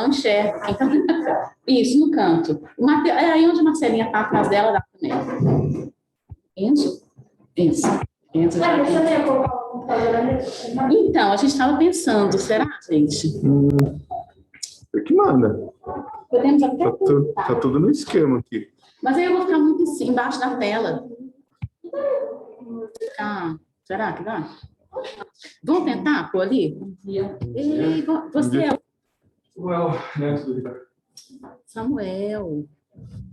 não enxerga. Isso, no canto. É aí onde a Marcelinha está atrás dela, dá também. Enzo? Isso. Enzo já. Então, a gente estava pensando, será, gente? É que manda. Podemos até tá tudo no esquema aqui. Mas aí eu vou ficar muito embaixo da tela. Será que dá? Vamos tentar pôr ali? Ei, você é Samuel.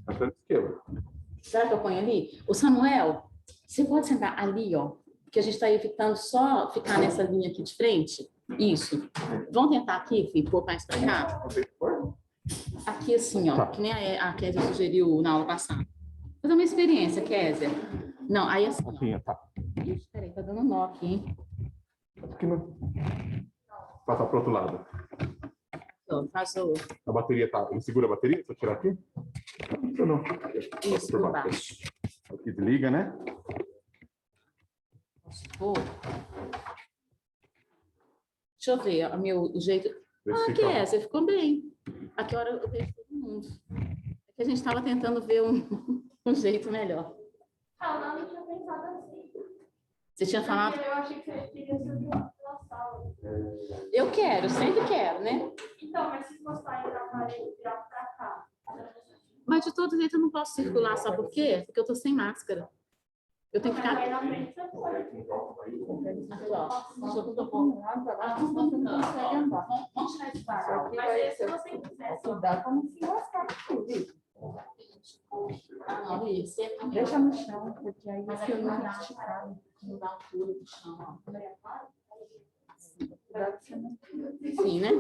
Tá no esquema. Será que eu ponho ali? O Samuel, você pode sentar ali, ó. Porque a gente está evitando só ficar nessa linha aqui de frente. Isso. Vamos tentar aqui, Fih, pôr mais para cá? Aqui assim, ó. Que nem a Kézia sugeriu na aula passada. Fazer uma experiência, Kézia. Não, aí assim. Assim, tá. Ixi, peraí, tá dando nó aqui, hein? Aqui não. Passar pro outro lado. Então, faz o... A bateria tá. Ele segura a bateria? Se eu tirar aqui? Não. Isso, por baixo. Aqui desliga, né? Deixa eu ver o jeito. Kézia, ficou bem. A que hora eu vejo todo mundo. É que a gente estava tentando ver um jeito melhor. Ah, não tinha pensado assim. Você tinha falado? Eu achei que você queria subir na sala. Eu quero, sempre quero, né? Então, mas se postar ainda na parede, virar pra cá. Mas de todo jeito eu não posso circular, sabe por quê? Porque eu tô sem máscara. Eu tenho que ficar. Mas na frente você pode. Aqui, ó. Deixa eu tô pondo lá pra lá, senão você não consegue andar. Vamos tirar esse barro. Mas se você quiser, Dá para não se lascar tudo. Não, isso. Deixa no chão, porque aí Mas você aqui não não vai dá, esticar. não dá altura do chão, ó. Cuidado que você não... Sim, né?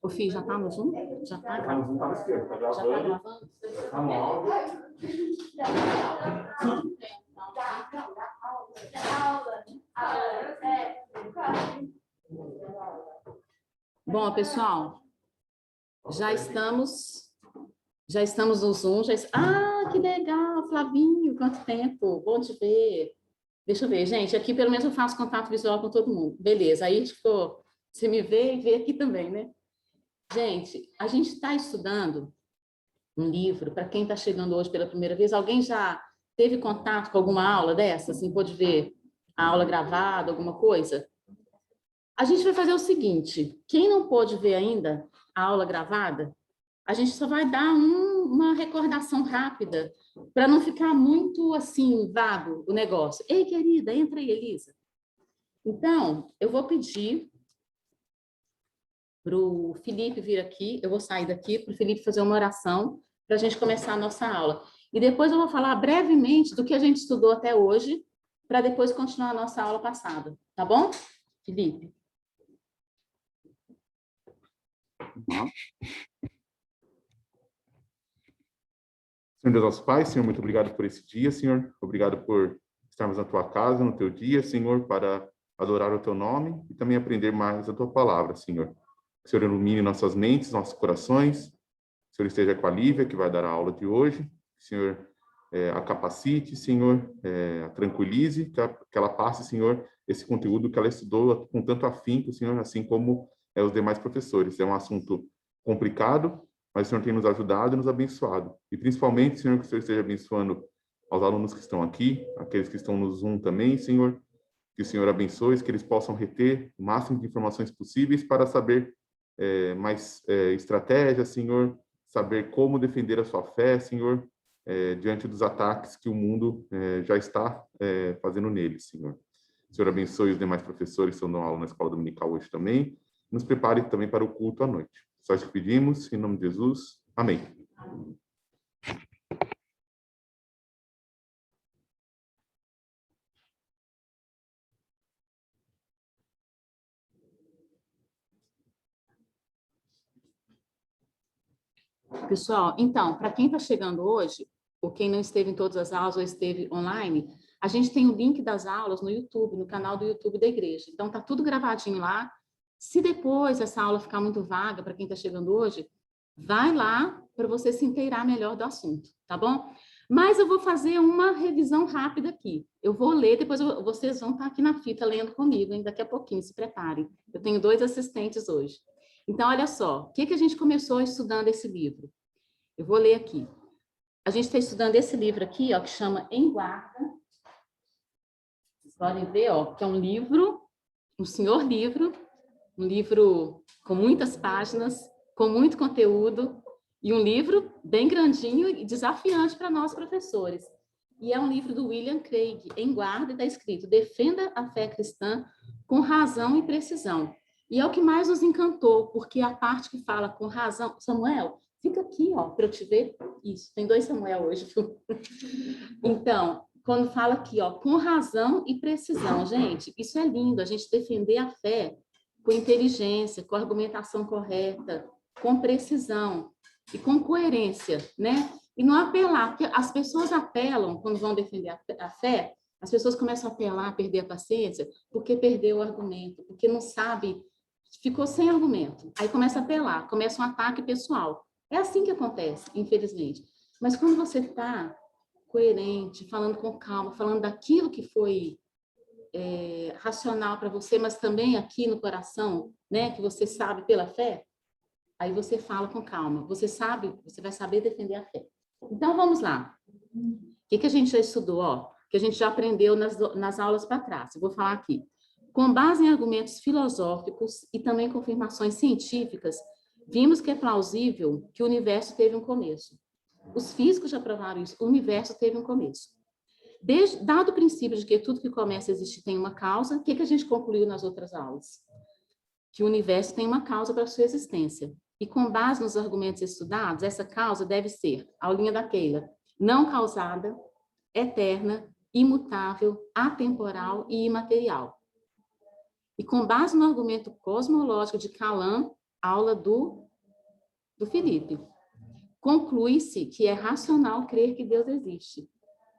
O Fih, já tá no Zoom? Já tá Tá no Zoom, tá no esquema. Tá Já tá gravando. gravando? Tá no áudio. Bom, pessoal, já estamos no Zoom. Ah, que legal, Flavinho, quanto tempo, bom te ver. Deixa eu ver, gente, aqui pelo menos eu faço contato visual com todo mundo. Beleza, aí ficou, você me vê e vê aqui também, né? Gente, a gente está estudando um livro, para quem está chegando hoje pela primeira vez, alguém já teve contato com alguma aula dessa? Assim, pôde ver a aula gravada, alguma coisa? A gente vai fazer o seguinte, quem não pôde ver ainda a aula gravada, a gente só vai dar uma recordação rápida, para não ficar muito, assim, vago o negócio. Ei, querida, entra aí, Elisa. Então, eu vou pedir para o Felipe vir aqui, eu vou sair daqui para o Felipe fazer uma oração para a gente começar a nossa aula. E depois eu vou falar brevemente do que a gente estudou até hoje, para depois continuar a nossa aula passada. Tá bom, Felipe? Senhor Deus, nosso Pai, Senhor, muito obrigado por esse dia, Senhor. Obrigado por estarmos na Tua casa, no Teu dia, Senhor, para adorar o Teu nome e também aprender mais a Tua palavra, Senhor. Que o Senhor ilumine nossas mentes, nossos corações. Que o Senhor esteja com a Lívia, que vai dar a aula de hoje. Que o Senhor a capacite, Senhor, a tranquilize, que ela passe, Senhor, esse conteúdo que ela estudou com tanto afinco, Senhor, assim como os demais professores. É um assunto complicado, mas o Senhor tem nos ajudado e nos abençoado. E principalmente, Senhor, que o Senhor esteja abençoando aos alunos que estão aqui, aqueles que estão no Zoom também, Senhor. Que o Senhor abençoe, que eles possam reter o máximo de informações possíveis para saber mais estratégias, Senhor, saber como defender a sua fé, Senhor, diante dos ataques que o mundo já está fazendo neles, Senhor. O Senhor abençoe os demais professores que estão dando aula na escola dominical hoje também. Nos prepare também para o culto à noite. Só isso que pedimos, em nome de Jesus. Amém. Pessoal, então, para quem está chegando hoje, ou quem não esteve em todas as aulas ou esteve online, a gente tem o link das aulas no YouTube, no canal do YouTube da igreja. Então, está tudo gravadinho lá. Se depois essa aula ficar muito vaga para quem está chegando hoje, vai lá para você se inteirar melhor do assunto, tá bom? Mas eu vou fazer uma revisão rápida aqui. Eu vou ler, depois vocês vão estar aqui na fita lendo comigo, hein? Daqui a pouquinho, se preparem. Eu tenho 2 assistentes hoje. Então, olha só, o que a gente começou estudando esse livro? Eu vou ler aqui. A gente está estudando esse livro aqui, ó, que chama Em Guarda. Vocês podem ver, ó, que é um livro, um senhor livro, um livro com muitas páginas, com muito conteúdo, e um livro bem grandinho e desafiante para nós, professores. E é um livro do William Craig, Em Guarda, e está escrito: Defenda a fé cristã com razão e precisão. E é o que mais nos encantou, porque a parte que fala com razão... Samuel, fica aqui, ó, para eu te ver. Isso, tem 2 Samuel hoje. Então, quando fala aqui, ó, com razão e precisão, gente, isso é lindo, a gente defender a fé com inteligência, com argumentação correta, com precisão e com coerência, né? E não apelar, porque as pessoas apelam quando vão defender a fé, as pessoas começam a apelar, perder a paciência, porque perdeu o argumento, porque não sabe, ficou sem argumento. Aí começa a apelar, começa um ataque pessoal. É assim que acontece, infelizmente. Mas quando você está coerente, falando com calma, falando daquilo que foi racional para você, mas também aqui no coração, né, que você sabe pela fé, aí você fala com calma. Você sabe, você vai saber defender a fé. Então, vamos lá. O que a gente já estudou, ó? Que a gente já aprendeu nas aulas para trás. Eu vou falar aqui. Com base em argumentos filosóficos e também confirmações científicas, vimos que é plausível que o universo teve um começo. Os físicos já provaram isso. O universo teve um começo. Dado o princípio de que tudo que começa a existir tem uma causa, o que a gente concluiu nas outras aulas? Que o universo tem uma causa para a sua existência. E com base nos argumentos estudados, essa causa deve ser, aulinha da Keila, não causada, eterna, imutável, atemporal e imaterial. E com base no argumento cosmológico de Calam, aula do Felipe, conclui-se que é racional crer que Deus existe.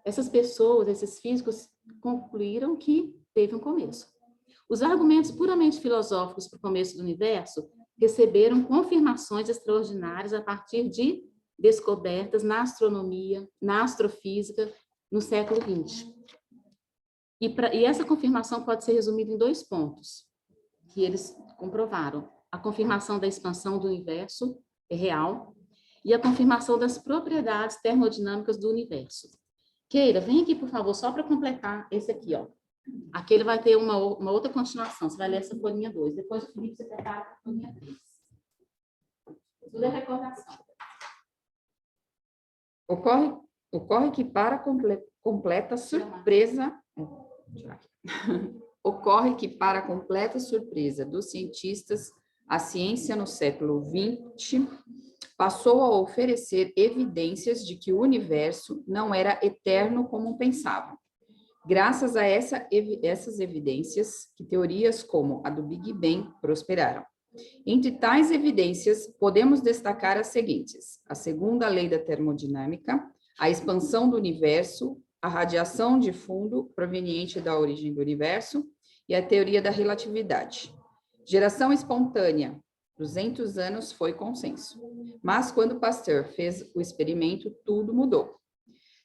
Essas pessoas, esses físicos, concluíram que teve um começo. Os argumentos puramente filosóficos para o começo do universo receberam confirmações extraordinárias a partir de descobertas na astronomia, na astrofísica, no século XX. E essa confirmação pode ser resumida em 2 pontos, que eles comprovaram. A confirmação da expansão do universo é real e a confirmação das propriedades termodinâmicas do universo. Keira, vem aqui, por favor, só para completar esse aqui, ó. Aqui ele vai ter uma outra continuação. Você vai ler essa folhinha 2. Depois o Felipe você prepara a folhinha 3. Tudo é recordação. Ocorre que para completa surpresa... Ocorre que para completa surpresa dos cientistas, a ciência no século XX passou a oferecer evidências de que o universo não era eterno como pensavam. Graças a essas evidências, que teorias como a do Big Bang prosperaram. Entre tais evidências, podemos destacar as seguintes: a segunda lei da termodinâmica, a expansão do universo, a radiação de fundo proveniente da origem do universo e a teoria da relatividade. Geração espontânea, 200 anos foi consenso. Mas quando Pasteur fez o experimento, tudo mudou.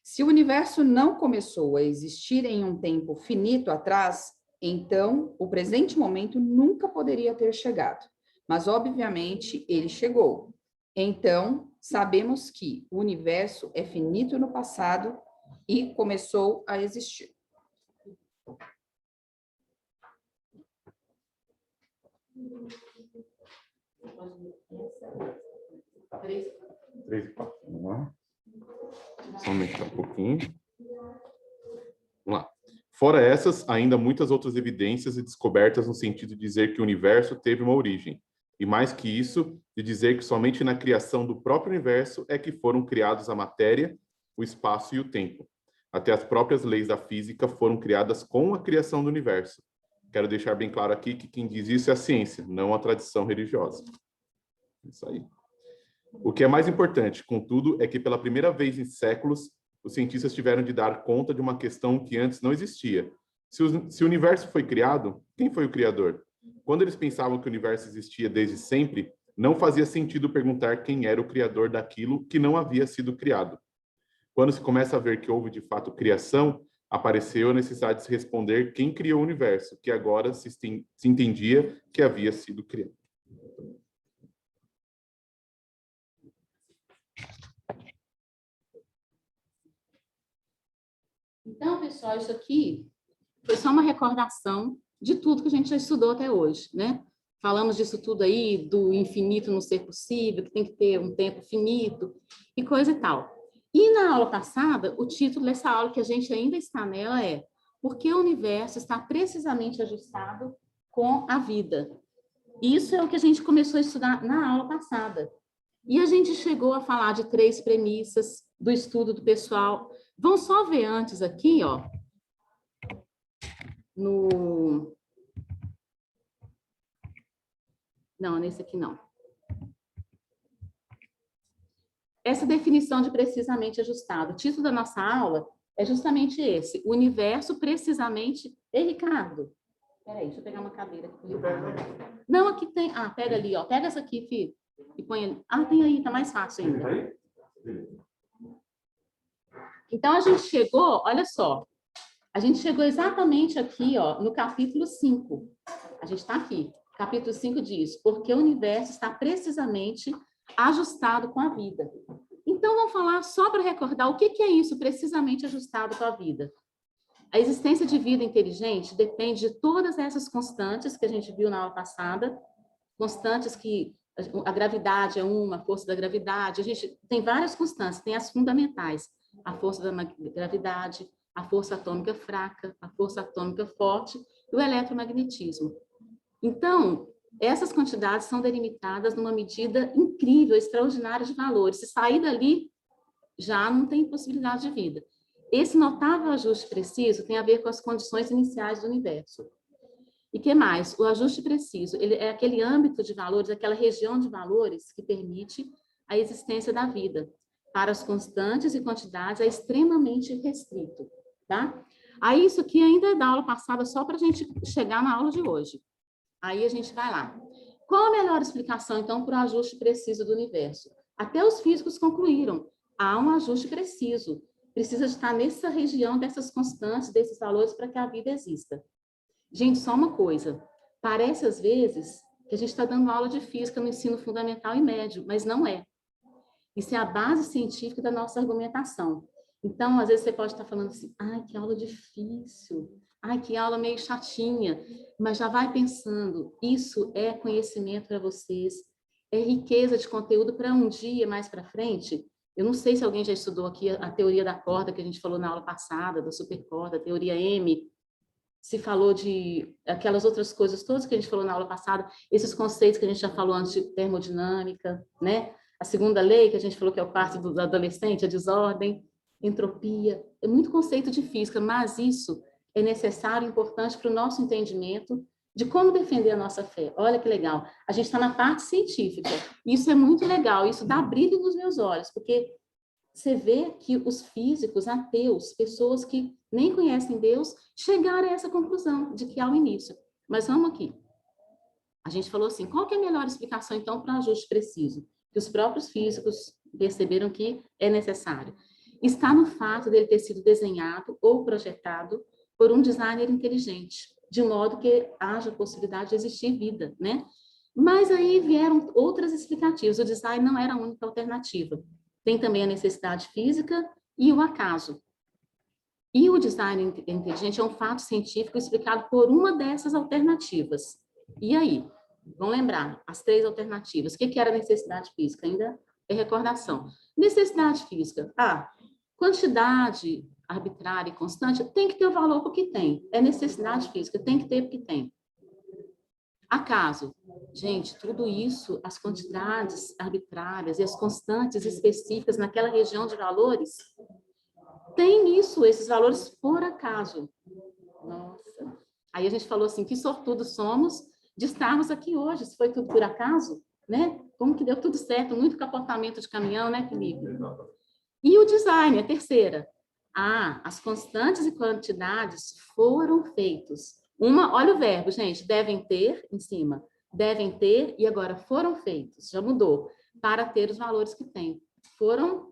Se o universo não começou a existir em um tempo finito atrás, então o presente momento nunca poderia ter chegado. Mas, obviamente, ele chegou. Então, sabemos que o universo é finito no passado e começou a existir. Três e 4, vamos lá. Só aumentar um pouquinho. Vamos lá. Fora essas, ainda muitas outras evidências e descobertas no sentido de dizer que o universo teve uma origem. E mais que isso, de dizer que somente na criação do próprio universo é que foram criados a matéria, o espaço e o tempo. Até as próprias leis da física foram criadas com a criação do universo. Quero deixar bem claro aqui que quem diz isso é a ciência, não a tradição religiosa. Isso aí. O que é mais importante, contudo, é que pela primeira vez em séculos, os cientistas tiveram de dar conta de uma questão que antes não existia. Se o universo foi criado, quem foi o criador? Quando eles pensavam que o universo existia desde sempre, não fazia sentido perguntar quem era o criador daquilo que não havia sido criado. Quando se começa a ver que houve, de fato, criação, apareceu a necessidade de se responder quem criou o universo, que agora se entendia que havia sido criado. Então, pessoal, isso aqui foi só uma recordação de tudo que a gente já estudou até hoje, né? Falamos disso tudo aí, do infinito não ser possível, que tem que ter um tempo finito e coisa e tal. E na aula passada, o título dessa aula, que a gente ainda está nela, é Por que o universo está precisamente ajustado com a vida? Isso é o que a gente começou a estudar na aula passada. E a gente chegou a falar de 3 premissas do estudo do pessoal. Vamos só ver antes aqui, ó, Não, nesse aqui não. Essa definição de precisamente ajustado. O título da nossa aula é justamente esse, o universo precisamente... Ei, Ricardo, peraí, deixa eu pegar uma cadeira aqui pro Ricardo. Não, aqui tem... Ah, pega ali, ó, pega essa aqui, filho, e põe ali. Ah, tem aí, tá mais fácil ainda. Então, a gente chegou, olha só, a gente chegou exatamente aqui, ó, no capítulo 5. A gente está aqui. Capítulo 5 diz, porque o universo está precisamente ajustado com a vida. Então, vamos falar só para recordar o que é isso, precisamente ajustado com a vida. A existência de vida inteligente depende de todas essas constantes que a gente viu na aula passada, constantes que a gravidade é uma, a força da gravidade, a gente tem várias constantes, tem as fundamentais, a força da gravidade, a força atômica fraca, a força atômica forte e o eletromagnetismo. Então, essas quantidades são delimitadas numa medida incrível, extraordinária de valores. Se sair dali, já não tem possibilidade de vida. Esse notável ajuste preciso tem a ver com as condições iniciais do universo. E que mais? O ajuste preciso, ele é aquele âmbito de valores, aquela região de valores que permite a existência da vida. Para as constantes e quantidades é extremamente restrito, tá? Aí isso aqui ainda é da aula passada, só para a gente chegar na aula de hoje. Aí a gente vai lá. Qual a melhor explicação, então, para o ajuste preciso do universo? Até os físicos concluíram. Há um ajuste preciso. Precisa estar nessa região dessas constantes, desses valores, para que a vida exista. Gente, só uma coisa. Parece, às vezes, que a gente está dando aula de física no ensino fundamental e médio, mas não é. Isso é a base científica da nossa argumentação. Então, às vezes, você pode estar falando assim, ai, que aula difícil. Ai, que aula meio chatinha, mas já vai pensando, isso é conhecimento para vocês, é riqueza de conteúdo para um dia mais para frente. Eu não sei se alguém já estudou aqui a teoria da corda que a gente falou na aula passada, da supercorda, a teoria M, se falou de aquelas outras coisas todas que a gente falou na aula passada, esses conceitos que a gente já falou antes de termodinâmica, né? A segunda lei que a gente falou que é o quarto do adolescente, a desordem, entropia, é muito conceito de física, mas isso é necessário e importante para o nosso entendimento de como defender a nossa fé. Olha que legal. A gente está na parte científica. Isso é muito legal. Isso dá brilho nos meus olhos, porque você vê que os físicos, ateus, pessoas que nem conhecem Deus, chegaram a essa conclusão de que há um início. Mas vamos aqui. A gente falou assim, qual que é a melhor explicação, então, para o ajuste preciso? Que os próprios físicos perceberam que é necessário. Está no fato dele ter sido desenhado ou projetado por um designer inteligente, de modo que haja possibilidade de existir vida, né? Mas aí vieram outras explicativas. O design não era a única alternativa. Tem também a necessidade física e o acaso. E o design inteligente é um fato científico explicado por uma dessas alternativas. E aí? Vamos lembrar, as 3 alternativas. O que era necessidade física? Ainda é recordação. Necessidade física. Quantidade arbitrária e constante, tem que ter o valor porque tem. É necessidade física, tem que ter porque tem. Acaso. Gente, tudo isso, as quantidades arbitrárias e as constantes específicas naquela região de valores, tem isso, esses valores por acaso. Nossa. Aí a gente falou assim, que sortudos somos de estarmos aqui hoje, se foi tudo por acaso, né? Como que deu tudo certo, muito capotamento de caminhão, né, Felipe? E o design, a terceira. As constantes e quantidades foram feitos. Olha o verbo, gente, devem ter, em cima, devem ter, e agora foram feitos, já mudou, para ter os valores que tem. Foram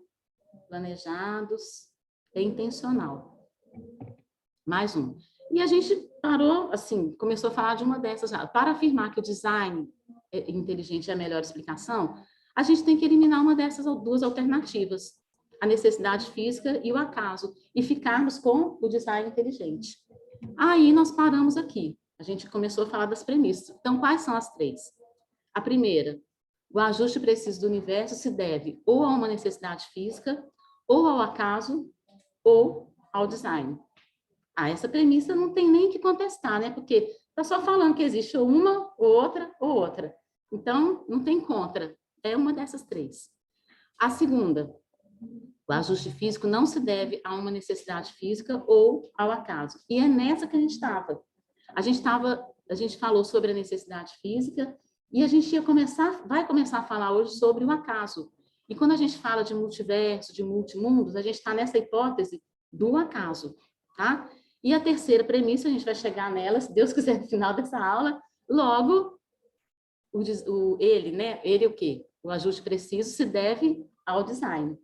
planejados, é intencional. Mais um. E a gente parou, assim, começou a falar de uma dessas já. Para afirmar que o design inteligente é a melhor explicação, a gente tem que eliminar uma dessas duas alternativas, a necessidade física e o acaso, e ficarmos com o design inteligente. Aí nós paramos aqui. A gente começou a falar das premissas. Então, quais são as três? A primeira, o ajuste preciso do universo se deve ou a uma necessidade física, ou ao acaso, ou ao design. Essa premissa não tem nem que contestar, né? Porque está só falando que existe uma, ou outra. Então, não tem contra. É uma dessas três. A segunda, o ajuste físico não se deve a uma necessidade física ou ao acaso. E é nessa que a gente estava. A gente falou sobre a necessidade física e a gente vai começar a falar hoje sobre o acaso. E quando a gente fala de multiverso, de multimundos, a gente está nessa hipótese do acaso, tá? E a terceira premissa, a gente vai chegar nela, se Deus quiser, no final dessa aula, logo, ele o quê? O ajuste preciso se deve ao design,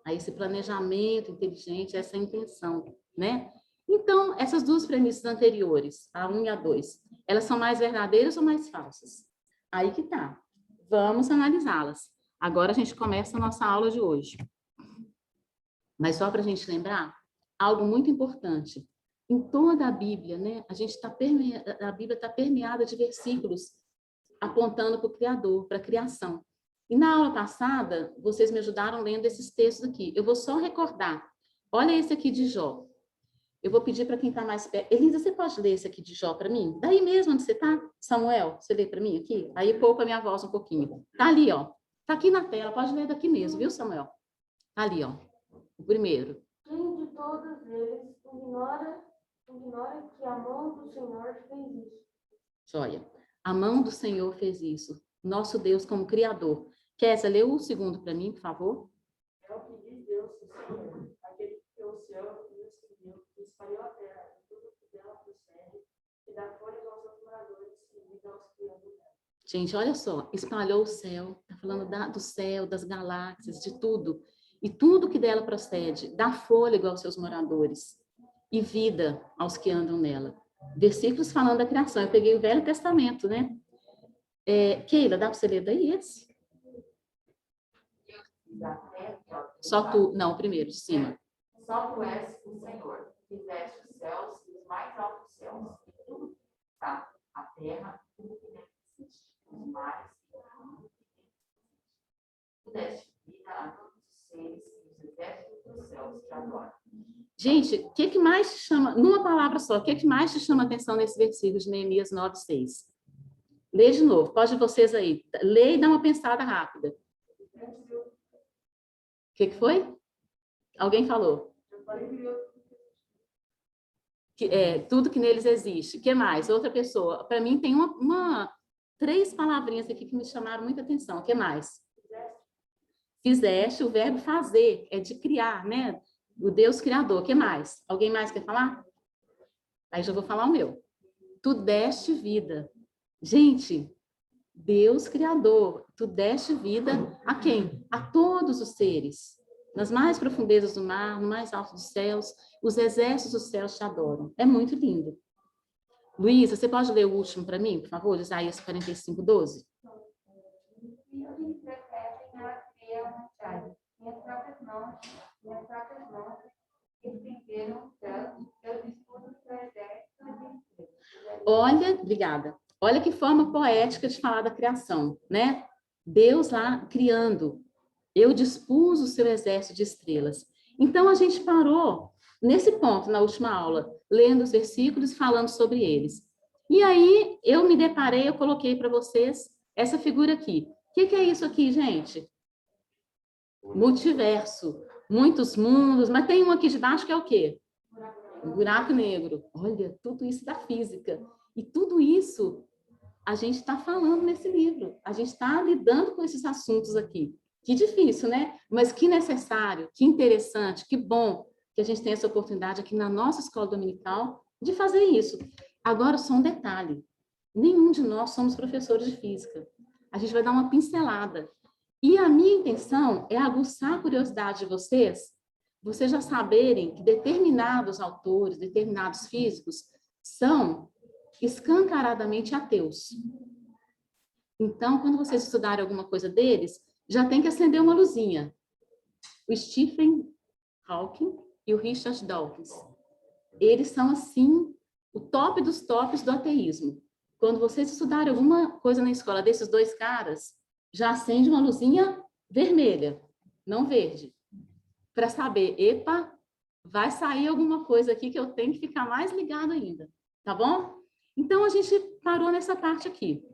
a esse planejamento inteligente, essa intenção, né? Então, essas duas premissas anteriores, a 1 e a 2, elas são mais verdadeiras ou mais falsas? Aí que tá. Vamos analisá-las. Agora a gente começa a nossa aula de hoje. Mas só para a gente lembrar, algo muito importante. Em toda a Bíblia, né, a Bíblia está permeada de versículos apontando para o Criador, para a criação. E na aula passada, vocês me ajudaram lendo esses textos aqui. Eu vou só recordar. Olha esse aqui de Jó. Eu vou pedir para quem está mais perto. Elisa, você pode ler esse aqui de Jó para mim? Daí mesmo onde você está? Samuel, você lê para mim aqui? Aí poupa a minha voz um pouquinho. Tá ali, ó. Tá aqui na tela, pode ler daqui mesmo, viu, Samuel? Tá ali, ó. O primeiro. Quem de todos eles ignora que a mão do Senhor fez isso? Joia. A mão do Senhor fez isso. Nosso Deus como Criador. Kézia, lê o segundo para mim, por favor. É o que diz Deus, o Senhor, aquele que criou o céu e o escreveu, que espalhou a terra, e tudo que dela procede, e dá folhas aos seus moradores e vida aos criadores. Gente, olha só, espalhou o céu, está falando do céu, das galáxias, de tudo. E tudo que dela procede, dá fôlego aos seus moradores e vida aos que andam nela. Versículos falando da criação. Eu peguei o Velho Testamento, né? Keila, dá para você ler daí esse? Só tu, não, primeiro, de cima. Só tu és o Senhor, que fizeste os céus e os mais altos céus, e tudo que está, a terra, tudo que nela existe, os mares e tudo que nela existe. Tu deste vida a todos os seres e os exércitos dos céus te adoram. Gente, o que mais te chama, numa palavra só, o que mais te chama a atenção nesse versículo de Neemias 9:6? Lê de novo, pode vocês aí. Lê e dá uma pensada rápida. O que foi? Alguém falou? Tudo que neles existe. O que mais? Outra pessoa. Para mim, tem três palavrinhas aqui que me chamaram muita atenção. O que mais? Fizeste, o verbo fazer, é de criar, né? O Deus Criador. O que mais? Alguém mais quer falar? Aí já vou falar o meu. Tu deste vida. Gente, Deus Criador, tu deste vida a quem? A todos os seres. Nas mais profundezas do mar, no mais alto dos céus, os exércitos dos céus te adoram. É muito lindo. Luísa, você pode ler o último para mim, por favor? Isaías 45:12. Filhos repetem a criar minhas próprias mãos, estenderam os céus, seus escudos do exército de estrelas. Olha, obrigada. Olha que forma poética de falar da criação, né? Deus lá criando. Eu dispus o seu exército de estrelas. Então, a gente parou nesse ponto, na última aula, lendo os versículos e falando sobre eles. E aí, eu me deparei, eu coloquei para vocês essa figura aqui. O que é isso aqui, gente? Multiverso. Muitos mundos, mas tem um aqui de baixo que é o quê? Um buraco negro. Olha, tudo isso da física. E tudo isso a gente está falando nesse livro. A gente está lidando com esses assuntos aqui. Que difícil, né? Mas que necessário, que interessante, que bom que a gente tem essa oportunidade aqui na nossa escola dominical de fazer isso. Agora, só um detalhe. Nenhum de nós somos professores de física. A gente vai dar uma pincelada. E a minha intenção é aguçar a curiosidade de vocês já saberem que determinados autores, determinados físicos, são escancaradamente ateus. Então, quando vocês estudarem alguma coisa deles, já tem que acender uma luzinha. O Stephen Hawking e o Richard Dawkins. Eles são, assim, o top dos tops do ateísmo. Quando vocês estudarem alguma coisa na escola desses dois caras, já acende uma luzinha vermelha, não verde, para saber, epa, vai sair alguma coisa aqui que eu tenho que ficar mais ligado ainda, tá bom? Então, a gente parou nessa parte aqui.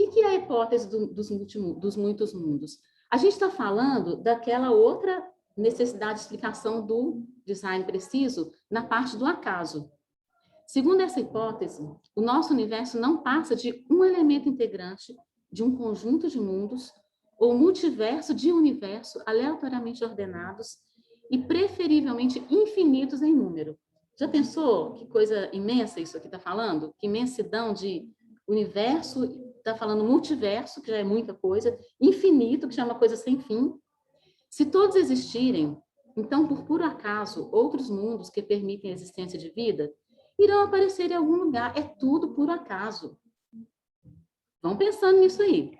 O que é a hipótese dos muitos mundos? A gente está falando daquela outra necessidade de explicação do design preciso na parte do acaso. Segundo essa hipótese, o nosso universo não passa de um elemento integrante de um conjunto de mundos ou multiverso de universo aleatoriamente ordenados e preferivelmente infinitos em número. Já pensou que coisa imensa isso aqui está falando? Que imensidão de universo, está falando multiverso, que já é muita coisa, infinito, que já é uma coisa sem fim. Se todos existirem, então, por puro acaso, outros mundos que permitem a existência de vida irão aparecer em algum lugar. É tudo por acaso. Vão pensando nisso aí.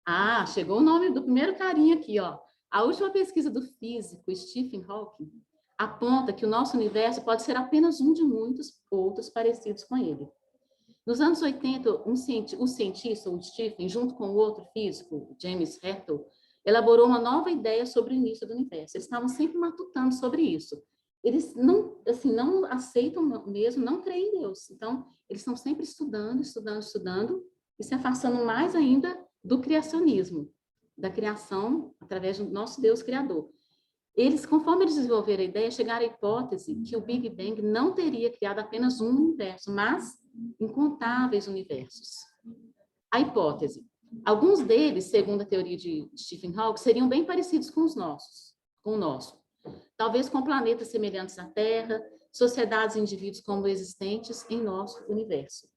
Ah, chegou o nome do primeiro carinha aqui, ó. A última pesquisa do físico Stephen Hawking aponta que o nosso universo pode ser apenas um de muitos outros parecidos com ele. Nos anos 80, o cientista, o Stephen, junto com o outro físico, James Hertel, elaborou uma nova ideia sobre o início do universo. Eles estavam sempre matutando sobre isso. Eles não aceitam mesmo, não creem em Deus. Então, eles estão sempre estudando e se afastando mais ainda do criacionismo, da criação através do nosso Deus criador. Eles, conforme eles desenvolveram a ideia, chegaram à hipótese que o Big Bang não teria criado apenas um universo, mas incontáveis universos. A hipótese. Alguns deles, segundo a teoria de Stephen Hawking, seriam bem parecidos com o nosso. Talvez com planetas semelhantes à Terra, sociedades e indivíduos como existentes em nosso universo.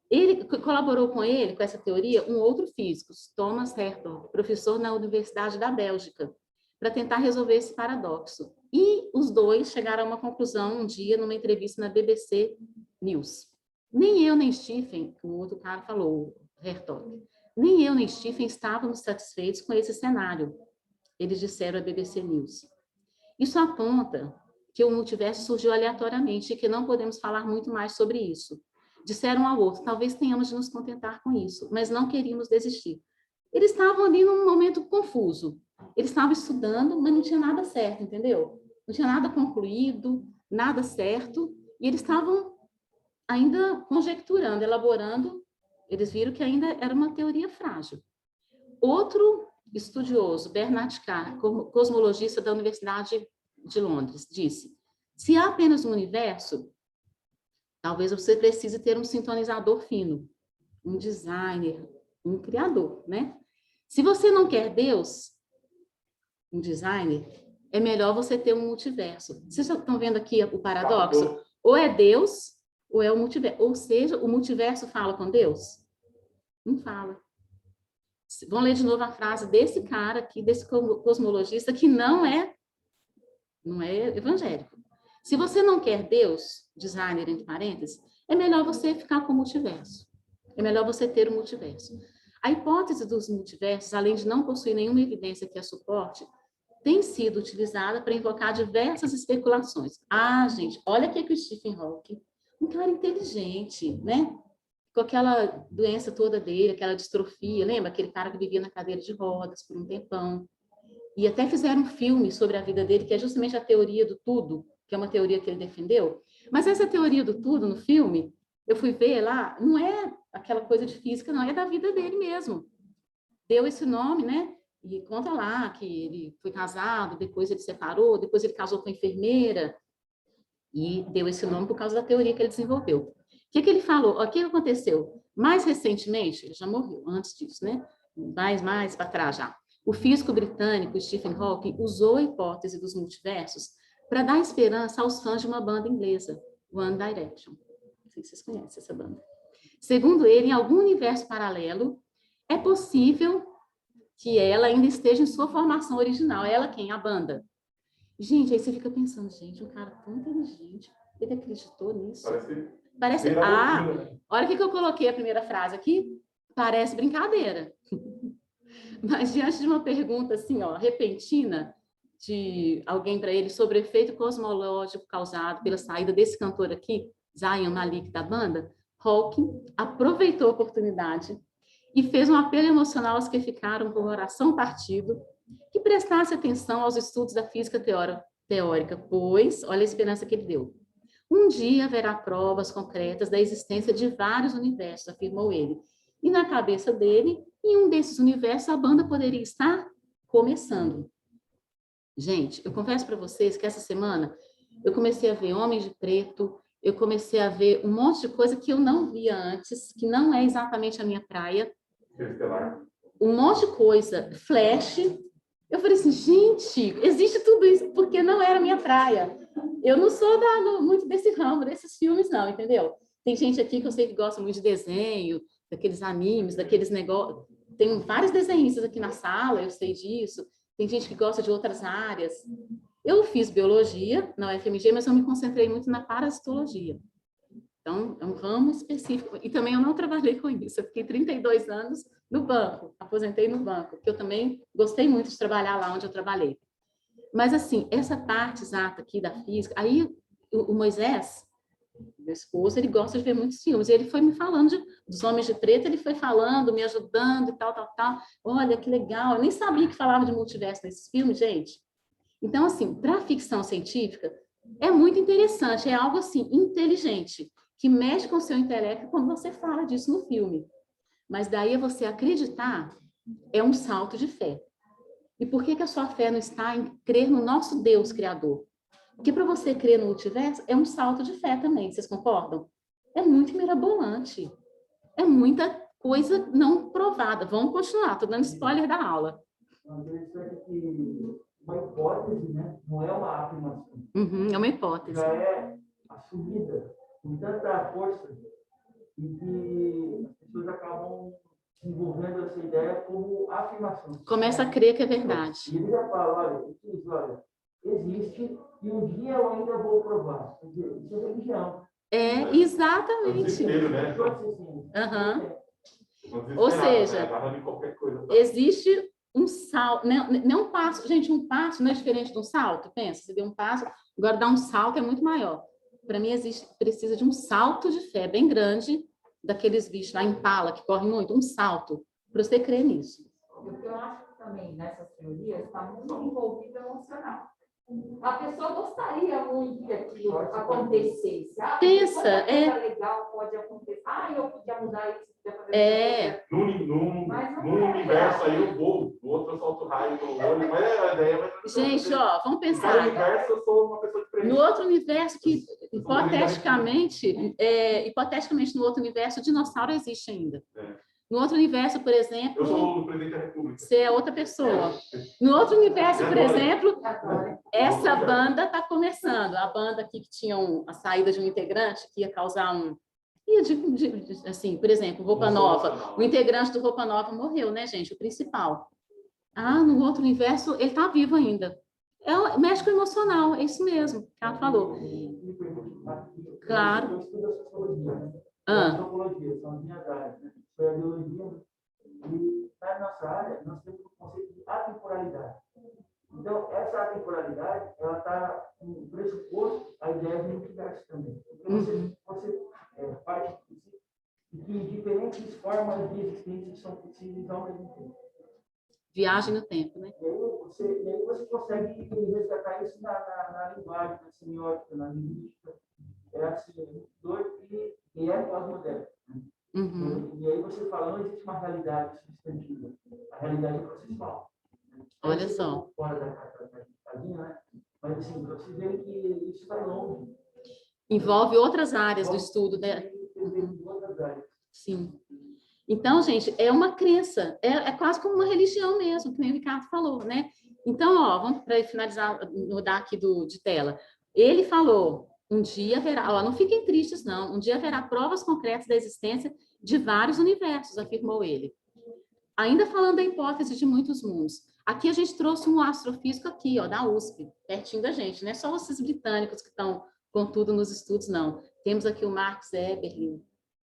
Ele colaborou com essa teoria, um outro físico, Thomas Hertel, professor na Universidade da Bélgica, para tentar resolver esse paradoxo. E os dois chegaram a uma conclusão um dia numa entrevista na BBC News. Nem eu, nem Stephen, o outro cara falou, Hertel, nem eu, nem Stephen estávamos satisfeitos com esse cenário, eles disseram à BBC News. Isso aponta que o multiverso surgiu aleatoriamente e que não podemos falar muito mais sobre isso. Disseram um ao outro, talvez tenhamos de nos contentar com isso, mas não queríamos desistir. Eles estavam ali num momento confuso. Eles estavam estudando, mas não tinha nada certo, entendeu? Não tinha nada concluído, nada certo, e eles estavam ainda conjecturando, elaborando. Eles viram que ainda era uma teoria frágil. Outro estudioso, Bernard Carr, cosmologista da Universidade de Londres, disse: se há apenas um universo, talvez você precise ter um sintonizador fino, um designer, um criador, né? Se você não quer Deus, um designer, é melhor você ter um multiverso. Vocês estão vendo aqui o paradoxo? Ou é Deus, ou é o multiverso. Ou seja, o multiverso fala com Deus? Não fala. Vamos ler de novo a frase desse cara aqui, desse cosmologista, que não é evangélico. Se você não quer Deus, designer entre parênteses, é melhor você ficar com o multiverso. É melhor você ter o multiverso. A hipótese dos multiversos, além de não possuir nenhuma evidência que a suporte, tem sido utilizada para invocar diversas especulações. Ah, gente, olha aqui que o Stephen Hawking, um cara inteligente, né? Com aquela doença toda dele, aquela distrofia, lembra? Aquele cara que vivia na cadeira de rodas por um tempão. E até fizeram um filme sobre a vida dele, que é justamente a teoria do tudo, que é uma teoria que ele defendeu. Mas essa teoria do tudo, no filme, eu fui ver lá, não é aquela coisa de física, não, é da vida dele mesmo. Deu esse nome, né? E conta lá que ele foi casado, depois ele separou, depois ele casou com a enfermeira, e deu esse nome por causa da teoria que ele desenvolveu. O que ele falou? O que aconteceu? Mais recentemente, ele já morreu antes disso, né? Mais para trás já. O físico britânico Stephen Hawking usou a hipótese dos multiversos para dar esperança aos fãs de uma banda inglesa, One Direction. Não sei se vocês conhecem essa banda. Segundo ele, em algum universo paralelo, É possível que ela ainda esteja em sua formação original. Ela quem? A banda. Gente, aí você fica pensando, gente, um cara tão inteligente, ele acreditou nisso? Parece. Olha o que eu coloquei a primeira frase aqui. Parece brincadeira. Mas diante de uma pergunta assim, ó, repentina, de alguém para ele sobre o efeito cosmológico causado pela saída desse cantor aqui, Zayn Malik, da banda, Hawking aproveitou a oportunidade e fez um apelo emocional aos que ficaram com o coração partido, que prestasse atenção aos estudos da física teórica, pois, olha a esperança que ele deu. Um dia haverá provas concretas da existência de vários universos, afirmou ele. E na cabeça dele, em um desses universos, a banda poderia estar começando. Gente, eu confesso para vocês que essa semana eu comecei a ver Homens de Preto, eu comecei a ver um monte de coisa que eu não via antes, que não é exatamente a minha praia. Um monte de coisa, Flash. Eu falei assim, gente, existe tudo isso, porque não era a minha praia. Eu não sou muito desse ramo, desses filmes, não, entendeu? Tem gente aqui que eu sei que gosta muito de desenho, daqueles animes, daqueles negócios. Tem vários desenhistas aqui na sala, eu sei disso. Tem gente que gosta de outras áreas. Eu fiz biologia na UFMG, mas eu me concentrei muito na parasitologia. Então, é um ramo específico. E também eu não trabalhei com isso. Eu fiquei 32 anos no banco, aposentei no banco, porque eu também gostei muito de trabalhar lá onde eu trabalhei. Mas, assim, essa parte exata aqui da física, aí o Moisés, meu esposo, ele gosta de ver muitos filmes, e ele foi me falando dos Homens de Preto, ele foi falando, me ajudando e tal. Olha, que legal, eu nem sabia que falava de multiverso nesses filmes, gente. Então, assim, para a ficção científica, é muito interessante, é algo, assim, inteligente, que mexe com o seu intelecto quando você fala disso no filme. Mas daí você acreditar é um salto de fé. E por que a sua fé não está em crer no nosso Deus Criador? Porque para você crer no multiverso é um salto de fé também, vocês concordam? É muito mirabolante. É muita coisa não provada. Vamos continuar, estou dando spoiler da aula. Uma hipótese, né? Não é uma afirmação. É uma hipótese. Já é assumida com tanta força e que as pessoas acabam desenvolvendo essa ideia como afirmação. Começa a crer que é verdade. E ele já fala, olha, existe e um dia eu ainda vou provar. Quer dizer, isso é religião. É, exatamente. Ou seja, existe um salto, não um passo, gente, um passo não é diferente de um salto, pensa, você deu um passo, agora dar um salto é muito maior. Para mim, precisa de um salto de fé bem grande, daqueles bichos lá, Impala, que correm muito, um salto, para você crer nisso. O que eu acho que também nessas teorias está muito envolvido emocional. A pessoa gostaria muito que aquilo acontecesse. Pensa, legal pode acontecer. Eu podia mudar isso, podia fazer no universo aí eu vou, o outro eu solto raio no olho, mas a ideia vai... Gente, ó, vamos pensar. No universo eu sou uma pessoa diferente. No outro universo que, hipoteticamente no outro universo, o dinossauro existe ainda. No outro universo, por exemplo... Eu sou o presidente da República. Você é outra pessoa. No outro universo, por exemplo, essa banda está começando. A banda aqui que tinha a saída de um integrante que ia causar um... assim, por exemplo, Roupa Nova. O integrante do Roupa Nova morreu, né, gente? O principal. No outro universo, ele está vivo ainda. Mexe com o emocional, é isso mesmo que ela falou. Claro. Antropologia, são as minhas áreas, né? Foi a biologia. E na nossa área, nós temos o conceito de atemporalidade. Então, essa atemporalidade, ela está no pressuposto a ideia do multiverso também. Então, você parte de que diferentes formas de existência são possíveis ao mesmo tempo. Viagem no tempo, né? E aí você consegue resgatar isso na linguagem, na semiótica, na linguística. É assim, doido e é pós-moderno. E aí você fala, não existe uma realidade substantiva. A realidade é o que vocês falam. Olha só. Fora da casinha, né? Mas assim, para vocês verem que isso vai longe. Envolve outras áreas do estudo, né? Sim. Então, gente, é uma crença, é quase como uma religião mesmo, que nem o Ricardo falou, né? Então, ó, vamos para finalizar, mudar aqui de tela. Ele falou, um dia haverá, não fiquem tristes, não, um dia haverá provas concretas da existência de vários universos, afirmou ele. ainda falando da hipótese de muitos mundos, aqui a gente trouxe um astrofísico aqui, ó, da USP, pertinho da gente, não é só esses britânicos que estão com tudo nos estudos, não. Temos aqui o Marcos Eberlin,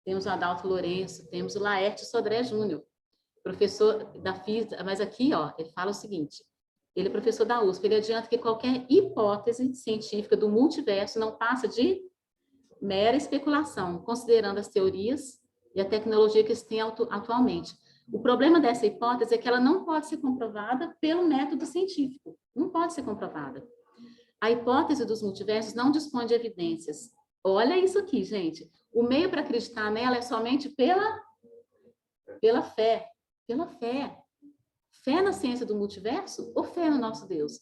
temos o Adalto Lourenço, temos o Laerte Sodré Júnior, professor da física, mas aqui, ó, ele fala o seguinte, ele é professor da USP, ele adianta que qualquer hipótese científica do multiverso não passa de mera especulação, considerando as teorias e a tecnologia que se tem atualmente. O problema dessa hipótese é que ela não pode ser comprovada pelo método científico, não pode ser comprovada. A hipótese dos multiversos não dispõe de evidências. Olha isso aqui, gente. O meio para acreditar nela é somente pela fé. Pela fé. Fé na ciência do multiverso ou fé no nosso Deus?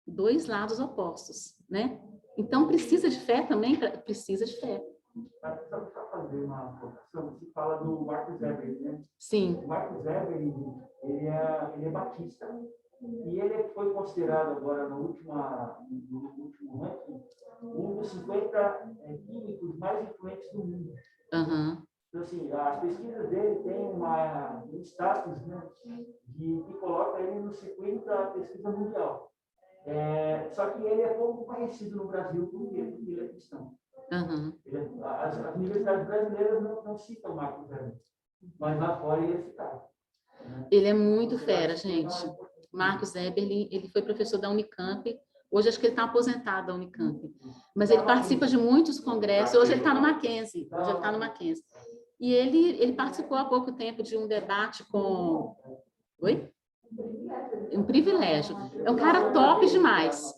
Dois lados opostos, né? Então, precisa de fé também? Precisa de fé. Só fazer uma colocação, você fala do Marcos Eberlin, né? Sim. O Marcos Eberlin, ele é batista. E ele foi considerado agora no último ranking um dos 50 químicos mais influentes do mundo. Uhum. Então, assim, as pesquisas dele têm um status, né, que coloca ele no circuito da pesquisa mundial. Só que ele é pouco conhecido no Brasil porque ele é cristão. Uhum. As universidades brasileiras não citam Marcos Eberlin, mas lá fora ele é citado. Né? Ele é muito fera, gente. Marcos Eberlin, ele foi professor da Unicamp, hoje acho que ele está aposentado da Unicamp, mas ele participa de muitos congressos, hoje ele está no Mackenzie, E ele participou há pouco tempo de um debate com... Oi? Um privilégio. É um cara top demais.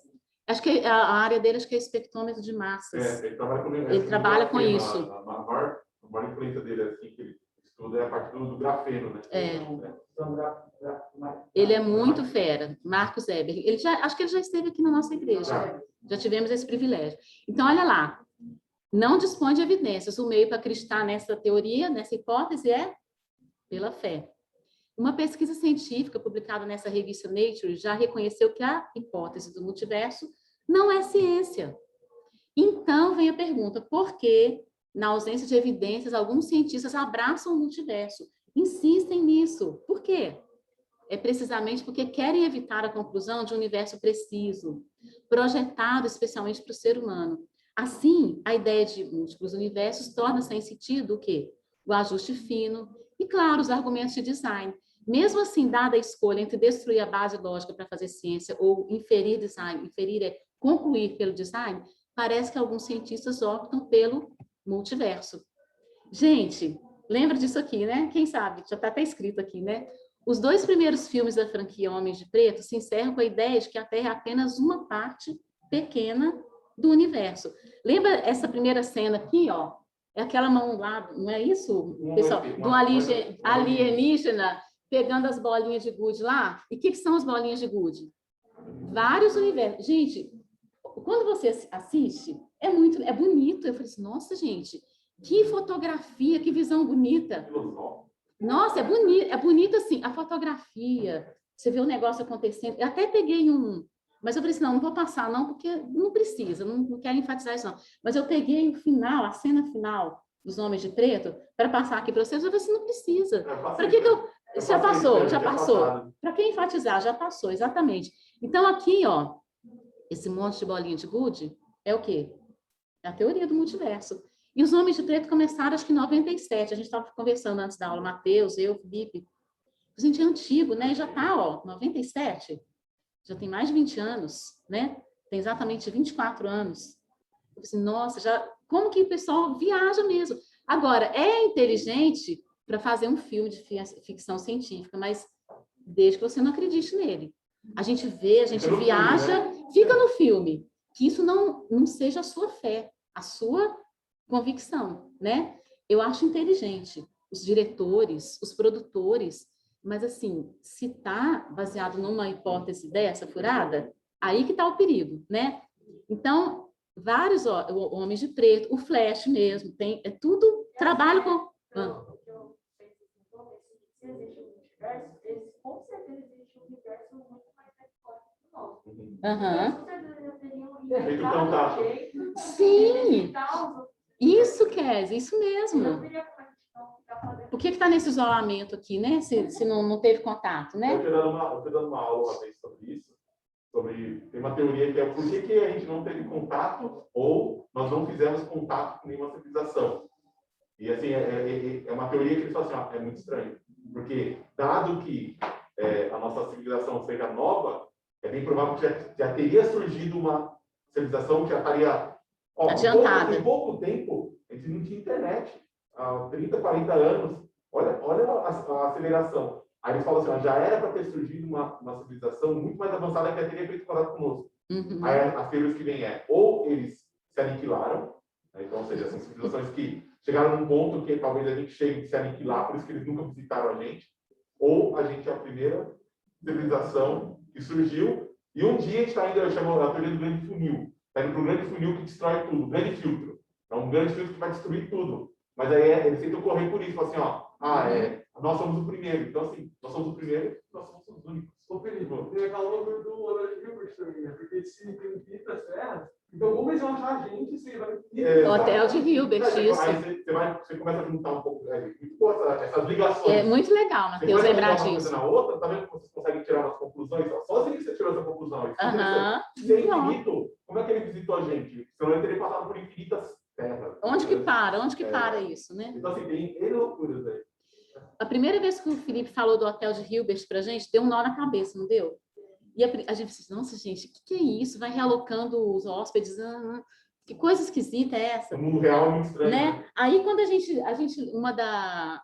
Acho que a área dele acho que é espectrômetro de massas. Ele trabalha com isso. A maior influência dele, assim, que ele estuda é a parte do grafeno, né? Ele é muito fera, Marcos Eberlin. Acho que ele já esteve aqui na nossa igreja. Já tivemos esse privilégio. Então, olha lá. Não dispõe de evidências. O meio para acreditar nessa teoria, nessa hipótese, é pela fé. Uma pesquisa científica publicada nessa revista Nature já reconheceu que a hipótese do multiverso não é ciência. Então, vem a pergunta, por que, na ausência de evidências, alguns cientistas abraçam o multiverso? Insistem nisso. Por quê? É precisamente porque querem evitar a conclusão de um universo preciso, projetado especialmente para o ser humano. Assim, a ideia de múltiplos universos torna sem sentido o quê? O ajuste fino e, claro, os argumentos de design. Mesmo assim, dada a escolha entre destruir a base lógica para fazer ciência ou inferir design, inferir é concluir pelo design, parece que alguns cientistas optam pelo multiverso. Gente, lembra disso aqui, né? Quem sabe? Já está até escrito aqui, né? Os 2 primeiros filmes da franquia Homens de Preto se encerram com a ideia de que a Terra é apenas uma parte pequena do universo. Lembra essa primeira cena aqui, ó? É aquela mão lá, não é isso, pessoal? Do alienígena pegando as bolinhas de gude lá. E o que são as bolinhas de gude? Vários universos. Gente, quando você assiste, é bonito. Eu falei assim, nossa, gente, que fotografia, que visão bonita. Nossa, é bonito assim, a fotografia, você vê o negócio acontecendo. Eu até peguei mas eu falei assim, não vou passar não, porque não precisa, não quero enfatizar isso não. Mas eu peguei o final, a cena final dos Homens de Preto, para passar aqui para vocês, eu falei assim, não precisa. Para que eu... Já passou. Para que enfatizar? Já passou, exatamente. Então aqui, ó, esse monte de bolinha de gude é o quê? É a teoria do multiverso. E os Homens de Preto começaram, acho que em 97. A gente estava conversando antes da aula, Matheus, eu, Felipe. A gente é antigo, né? Já está, ó, 97. Já tem mais de 20 anos, né? Tem exatamente 24 anos. Eu pensei, nossa, como que o pessoal viaja mesmo? Agora, é inteligente para fazer um filme de ficção científica, mas desde que você não acredite nele. A gente vê, a gente viaja, fica no filme. Que isso não seja a sua fé, a sua convicção, né? Eu acho inteligente os diretores, os produtores, mas assim, se está baseado numa hipótese dessa furada, aí que está o perigo, né? Então, vários Homens de Preto, o Flash mesmo, é tudo trabalho com... Se existe um multiverso, com certeza existe um universo muito mais forte que o nosso. Com certeza já teriam Sim! Isso, Kézia, isso mesmo. Por que está nesse isolamento aqui, né? Se não teve contato, né? Eu estou dando uma aula uma vez sobre isso, tem uma teoria que é por que a gente não teve contato ou nós não fizemos contato com nenhuma civilização. E assim, é uma teoria que eles falam assim, é muito estranho. Porque, dado que a nossa civilização seja nova, é bem provável que já teria surgido uma civilização que já estaria... Adiantada. Em pouco tempo, a gente não tinha internet. Há 30, 40 anos. Olha a aceleração. Aí eles falam assim, já era para ter surgido uma civilização muito mais avançada que já teria feito contato conosco. Uhum. Aí as teorias que vêm ou eles se aniquilaram, né? Então, ou seja, são civilizações que chegaram num ponto que talvez a gente chegue a se aniquilar, por isso que eles nunca visitaram a gente, ou a gente é a primeira civilização que surgiu, e um dia a gente está indo, eu chamo a teoria do grande funil, está indo para o grande funil que destrói tudo, o grande filtro. É um grande filtro que vai destruir tudo. Mas aí eles tentam correr por isso, falam assim, nós somos o primeiro. Então, assim, nós somos o primeiro, nós somos os únicos. Ô, Felipe, tem aquela loucura do Horário de Gilbert também, né? Porque se tem infinitas terras, então como eles vão achar a gente se vai... O Hotel de Hilbert, isso. Aí você começa a juntar um pouco, essas ligações. É muito legal, Matheus, lembrar disso. Na outra, tá vendo que vocês conseguem tirar umas conclusões? Só assim que você tirou essa conclusão. Se é infinito, como é que ele visitou a gente? Senão ele teria passado por infinitas terras. Onde que para isso, né? Então, assim, tem loucuras aí. A primeira vez que o Felipe falou do Hotel de Hilbert pra gente, deu um nó na cabeça, não deu? E a gente disse, nossa, gente, o que é isso? Vai realocando os hóspedes, que coisa esquisita é essa? O mundo real é muito estranho. Né? Aí, quando a gente uma da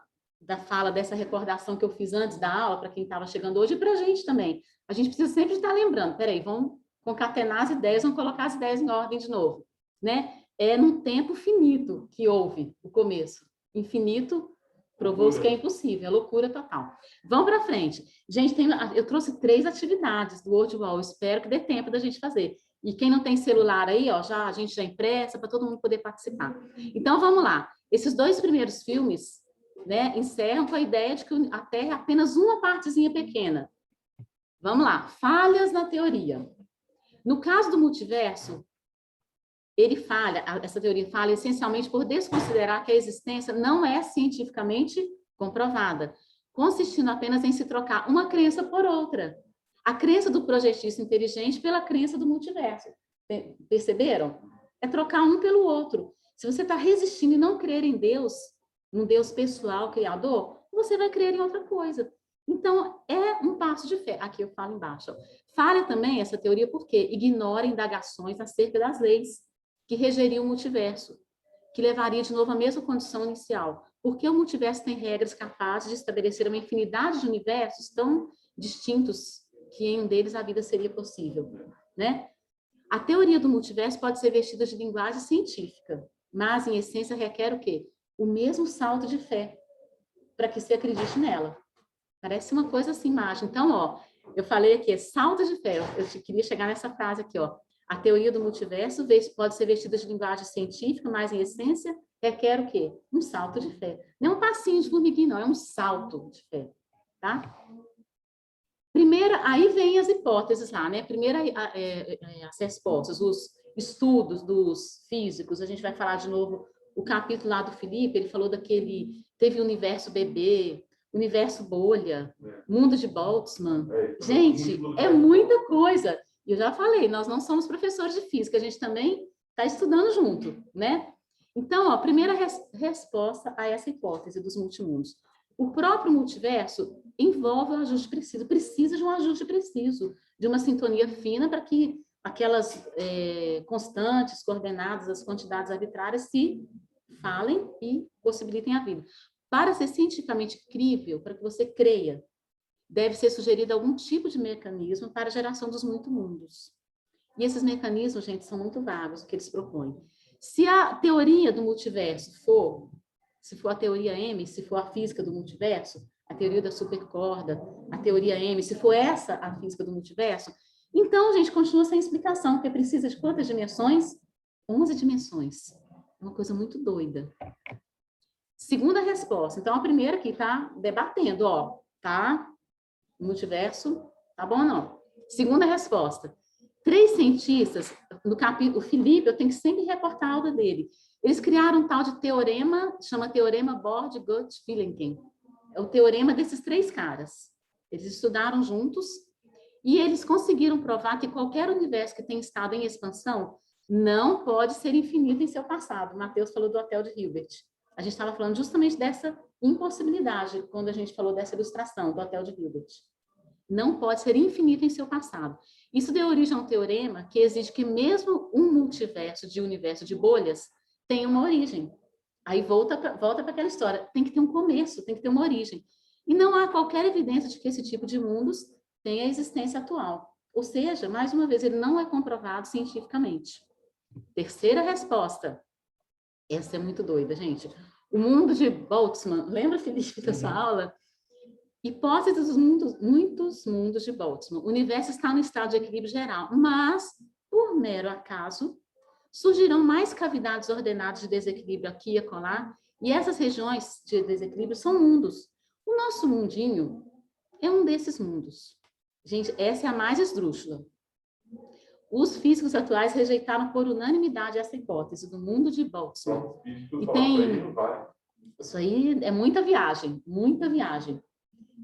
fala dessa recordação que eu fiz antes da aula, para quem estava chegando hoje, e para a gente também, a gente precisa sempre estar lembrando, peraí, vamos concatenar as ideias, vamos colocar as ideias em ordem de novo, né? É num tempo finito que houve o começo. Infinito provou-se que é impossível, é loucura total. Vamos para frente. Gente, eu trouxe 3 atividades do World Wall, espero que dê tempo da gente fazer. E quem não tem celular aí, ó, a gente já impressa para todo mundo poder participar. Então, vamos lá. Esses 2 primeiros filmes, né, encerram com a ideia de que a Terra é apenas uma partezinha pequena. Vamos lá. Falhas na teoria. No caso do multiverso, essa teoria falha essencialmente por desconsiderar que a existência não é cientificamente comprovada, consistindo apenas em se trocar uma crença por outra. A crença do projetista inteligente pela crença do multiverso. Perceberam? É trocar um pelo outro. Se você está resistindo e não crer em Deus, num Deus pessoal, criador, você vai crer em outra coisa. Então, é um passo de fé. Aqui eu falo embaixo. Ó. Falha também essa teoria porque ignora indagações acerca das leis que regeriam o multiverso, que levaria de novo à mesma condição inicial. Porque o multiverso tem regras capazes de estabelecer uma infinidade de universos tão distintos que em um deles a vida seria possível, né? A teoria do multiverso pode ser vestida de linguagem científica, mas, em essência, requer o quê? O mesmo salto de fé, para que se acredite nela. Parece uma coisa assim, mágica. Então, ó, eu falei aqui, salto de fé. Eu queria chegar nessa frase aqui, ó. A teoria do multiverso pode ser vestida de linguagem científica, mas, em essência, requer o quê? Um salto de fé. Não é um passinho de formiguinha, não, é um salto de fé, tá? Primeira, aí vem as hipóteses lá, né? Primeiro, as respostas, os estudos dos físicos. A gente vai falar de novo o capítulo lá do Felipe, ele falou teve o universo bebê, universo bolha, mundo de Boltzmann. Gente, é muita coisa. E eu já falei, nós não somos professores de física, a gente também está estudando junto, né? Então, ó, primeira resposta a essa hipótese dos multimundos. O próprio multiverso envolve um ajuste preciso, precisa de um ajuste preciso, de uma sintonia fina para que aquelas constantes, coordenadas, as quantidades arbitrárias se falem e possibilitem a vida. Para ser cientificamente crível, para que você creia, deve ser sugerido algum tipo de mecanismo para a geração dos multimundos. E esses mecanismos, gente, são muito vagos, o que eles propõem. Se a teoria do multiverso se for a teoria M, se for a física do multiverso, a teoria da supercorda, a teoria M, se for essa a física do multiverso, então, gente, continua sem explicação, porque precisa de quantas dimensões? 11 dimensões. É uma coisa muito doida. Segunda resposta. Então, a primeira aqui está debatendo, ó, tá? O multiverso, tá bom ou não? Segunda resposta. 3 cientistas, no capítulo, o Felipe, eu tenho que sempre reportar a aula dele. Eles criaram um tal de teorema, chama Teorema Borde-Gut-Vilenkin. É o teorema desses 3 caras. Eles estudaram juntos e eles conseguiram provar que qualquer universo que tem estado em expansão não pode ser infinito em seu passado. O Matheus falou do Hotel de Hilbert. A gente estava falando justamente dessa impossibilidade, quando a gente falou dessa ilustração do Hotel de Hilbert. Não pode ser infinito em seu passado. Isso deu origem a um teorema que exige que mesmo um multiverso de universo de bolhas tenha uma origem. Aí volta para aquela história, tem que ter um começo, tem que ter uma origem. E não há qualquer evidência de que esse tipo de mundos tenha existência atual. Ou seja, mais uma vez, ele não é comprovado cientificamente. Terceira resposta. Essa é muito doida, gente. O mundo de Boltzmann, lembra, Felipe, da sua aula? Hipótese dos muitos mundos de Boltzmann. O universo está no estado de equilíbrio geral, mas, por mero acaso, surgirão mais cavidades ordenadas de desequilíbrio aqui e acolá, e essas regiões de desequilíbrio são mundos. O nosso mundinho é um desses mundos. Gente, essa é a mais esdrúxula. Os físicos atuais rejeitaram por unanimidade essa hipótese do mundo de Boltzmann. E tem... Isso aí é muita viagem, muita viagem.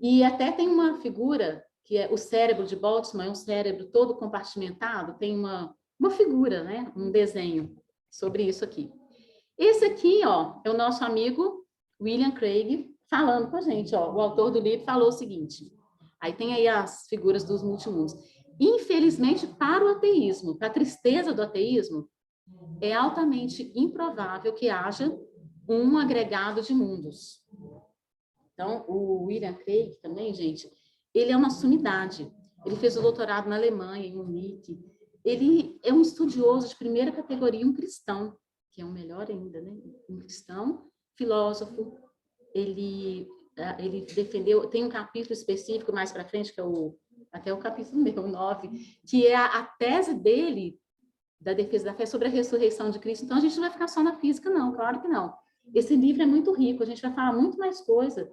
E até tem uma figura, que é o cérebro de Boltzmann, é um cérebro todo compartimentado, tem uma figura, né? Um desenho sobre isso aqui. Esse aqui, ó, é o nosso amigo William Craig falando com a gente, ó. O autor do livro falou o seguinte, aí tem aí as figuras dos multimundos. Infelizmente, para o ateísmo, para a tristeza do ateísmo, é altamente improvável que haja um agregado de mundos. Então, o William Craig também, gente, ele é uma sumidade. Ele fez o doutorado na Alemanha, em Munique. Ele é um estudioso de primeira categoria, um cristão, que é um melhor ainda, né? Um cristão, filósofo. Ele defendeu, tem um capítulo específico mais para frente, que é até o capítulo meu, 9, que é a tese dele, da defesa da fé, sobre a ressurreição de Cristo. Então, a gente não vai ficar só na física, não, claro que não. Esse livro é muito rico, a gente vai falar muito mais coisa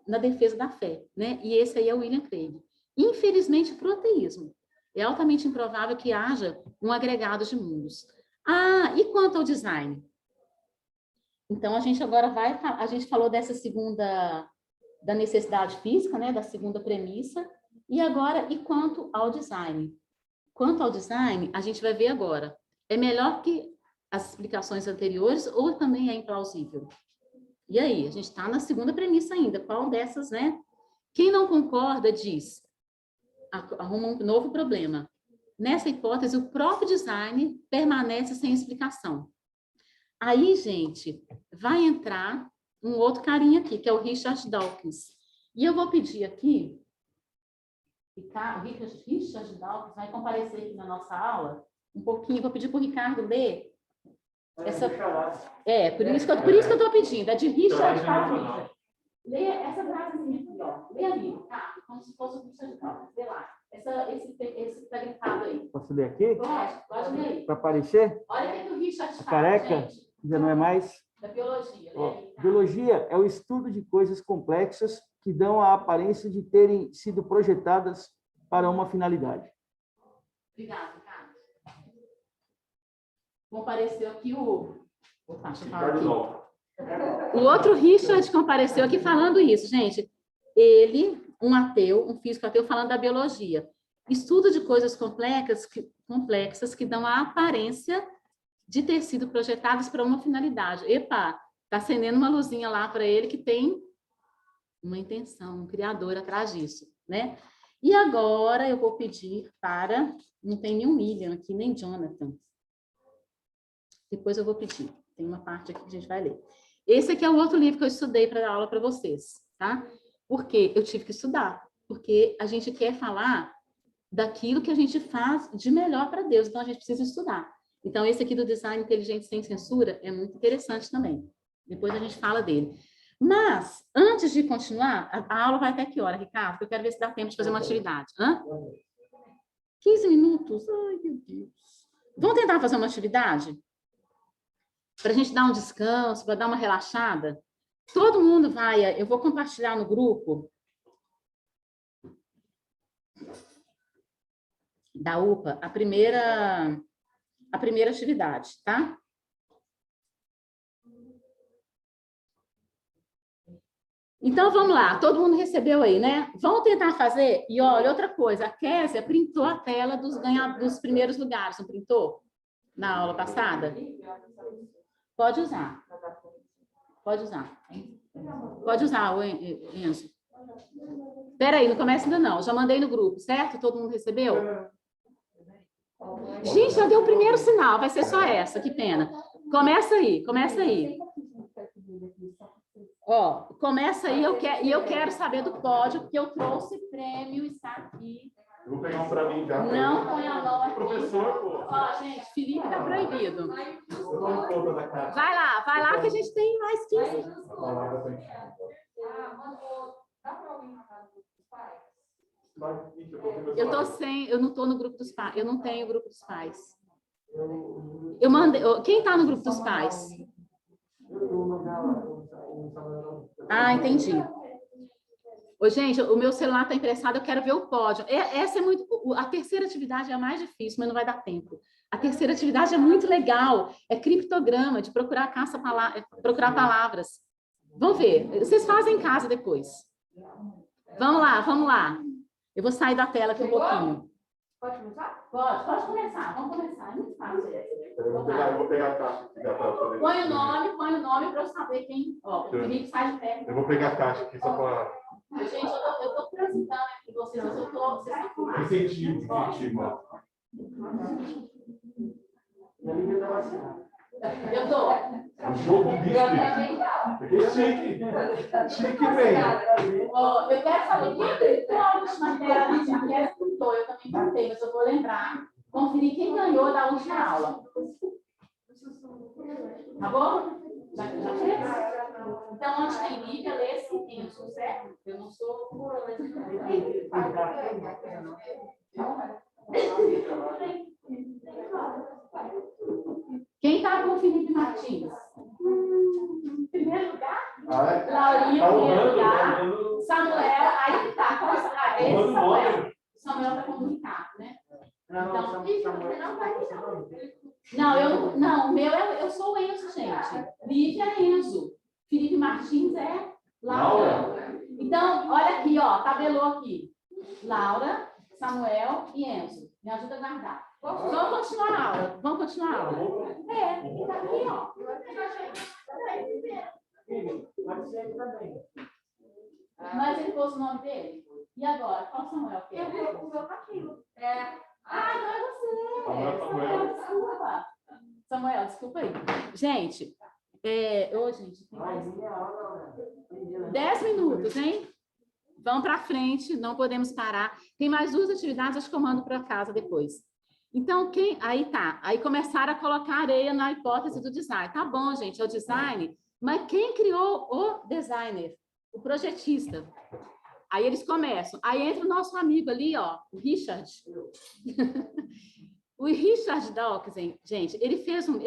na defesa da fé, né? E esse aí é o William Craig. Infelizmente, para o ateísmo, é altamente improvável que haja um agregado de mundos. Ah, e quanto ao design? Então, a gente agora a gente falou dessa segunda, da necessidade física, né? Da segunda premissa. E agora, e quanto ao design? Quanto ao design, a gente vai ver agora. É melhor que as explicações anteriores ou também é implausível? E aí, a gente está na segunda premissa ainda. Qual dessas, né? Quem não concorda diz, arruma um novo problema. Nessa hipótese, o próprio design permanece sem explicação. Aí, gente, vai entrar um outro carinha aqui, que é o Richard Dawkins. E eu vou pedir aqui, Richard Dawkins vai comparecer aqui na nossa aula um pouquinho, vou pedir para o Ricardo ler. Por isso que eu estou pedindo, é de Richard Dawkins. Lê essa frasezinha aqui, ó. Lê ali, tá? Como se fosse o Richard Dawkins. Lê lá. Esse que está grifado aí. Posso ler aqui? Pode ler aí. Para aparecer? Olha o que o Richard fala, Careca, gente. já não é mais. Da biologia. Ó, biologia é o estudo de coisas complexas que dão a aparência de terem sido projetadas para uma finalidade. Obrigada, Ricardo. Compareceu aqui o... Opa, deixa eu falar aqui. O outro Richard compareceu aqui falando isso, gente. Ele, um ateu, um físico ateu, falando da biologia. Estudo de coisas complexas que dão a aparência de ter sido projetadas para uma finalidade. Epa, está acendendo uma luzinha lá para ele que tem uma intenção, um criador atrás disso, né? E agora eu vou pedir para... Não tem nenhum William aqui, nem Jonathan. Depois eu vou pedir. Tem uma parte aqui que a gente vai ler. Esse aqui é o outro livro que eu estudei para dar aula para vocês, tá? Porque eu tive que estudar. Porque a gente quer falar daquilo que a gente faz de melhor para Deus. Então, a gente precisa estudar. Então, esse aqui do Design Inteligente Sem Censura é muito interessante também. Depois a gente fala dele. Mas, antes de continuar, a aula vai até que hora, Ricardo? Porque eu quero ver se dá tempo de fazer uma atividade. 15 minutos? Ai, meu Deus. Vamos tentar fazer uma atividade? Para a gente dar um descanso, para dar uma relaxada? Todo mundo vai... Eu vou compartilhar no grupo. da UPA a primeira atividade, tá? Então, vamos lá, todo mundo recebeu aí, né? Vamos tentar fazer? E olha, outra coisa, a Késia printou a tela dos primeiros lugares, não printou? Na aula passada? Pode usar. Pode usar. Pode usar, Enzo. Espera aí, não começa ainda não. Já mandei no grupo, certo? Todo mundo recebeu? Gente, já deu o primeiro sinal, vai ser só essa, que pena. Começa aí, começa aí. Ó, começa aí, e eu quero saber do pódio, porque eu trouxe prêmio, está aqui. Eu vou pegar um para mim já. Não põe a mão aqui. Professor, pô. Ó, gente, Felipe tá proibido. Eu tomo conta da casa. Vai lá, que a gente tem mais 15. A palavra tem. Dá para alguém na casa dos pais? Eu não tô no grupo dos pais, eu não tenho grupo dos pais. Eu mandei, quem tá no grupo dos pais? Ah, entendi. Ô, gente, o meu celular tá emprestado, eu quero ver o pódio. Essa é muito, a terceira atividade é a mais difícil, mas não vai dar tempo. A terceira atividade é muito legal, é criptograma, de procurar procurar palavras. Vamos ver, vocês fazem em casa depois. Vamos lá. Eu vou sair da tela aqui um pouquinho. Pode começar? Pode começar, vamos começar, é muito fácil. Eu vou pegar a caixa aqui já para poder. Põe o nome para eu saber quem. Ó, o Felipe sai de perto. Eu vou pegar a caixa aqui só para. Gente, eu tô transitando aqui vocês, mas vocês estão com mais. Incentivo. Eu tô. O jogo bicho. Chique, velho. Ó, eu quero saber quem gritou a última tela, a Kézia gritou, eu também gritei, mas eu vou lembrar. Conferir quem ganhou da última aula. Tá bom? Já fez? Então, onde tem Lívia, lê Enzo, certo? Eu não sou... Quem está com o Felipe Martins? Em primeiro lugar? Laurinha, em primeiro lugar. Samuel, aí tá. Esse Samuel. Samuel está comunicado, né? Não, o meu eu sou o Enzo, gente. Lívia é Enzo. Felipe Martins é Laura. Então, olha aqui, ó, tabelou aqui. Laura, Samuel e Enzo. Me ajuda a guardar. Vamos continuar a aula. Tá aqui, ó. Mas ele pôs o nome dele? E agora? Qual Samuel que é? O meu caquilo. Ah, não é você. Desculpa. Samuel, desculpa aí. Gente, gente, tem mais 10 minutos, hein? Vamos para frente, não podemos parar. Tem mais 2 atividades, acho que eu mando para casa depois. Então, aí começaram a colocar areia na hipótese do design. Tá bom, gente, é o design, mas quem criou o designer? O projetista. Aí eles começam. Aí entra o nosso amigo ali, ó, o Richard. O Richard Dawkins, gente, ele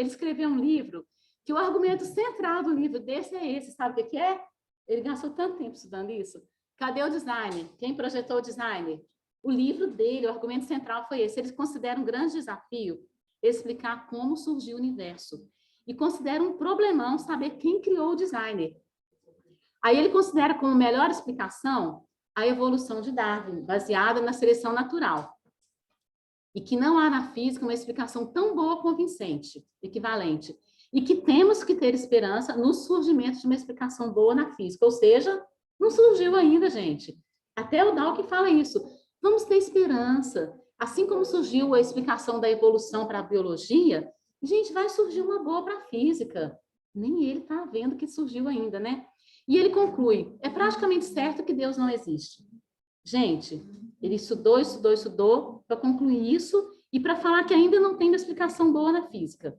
escreveu um livro que o argumento central do livro desse é esse. Sabe o que é? Ele gastou tanto tempo estudando isso. Cadê o designer? Quem projetou o designer? O livro dele, o argumento central foi esse. Eles consideram um grande desafio explicar como surgiu o universo. E consideram um problemão saber quem criou o designer. Aí ele considera como melhor explicação a evolução de Darwin, baseada na seleção natural. E que não há na física uma explicação tão boa convincente, equivalente. E que temos que ter esperança no surgimento de uma explicação boa na física. Ou seja, não surgiu ainda, gente. Até o Dawkins fala isso. Vamos ter esperança. Assim como surgiu a explicação da evolução para a biologia, gente, vai surgir uma boa para a física. Nem ele está vendo que surgiu ainda, né? E ele conclui, é praticamente certo que Deus não existe. Gente, ele estudou para concluir isso e para falar que ainda não tem uma explicação boa na física.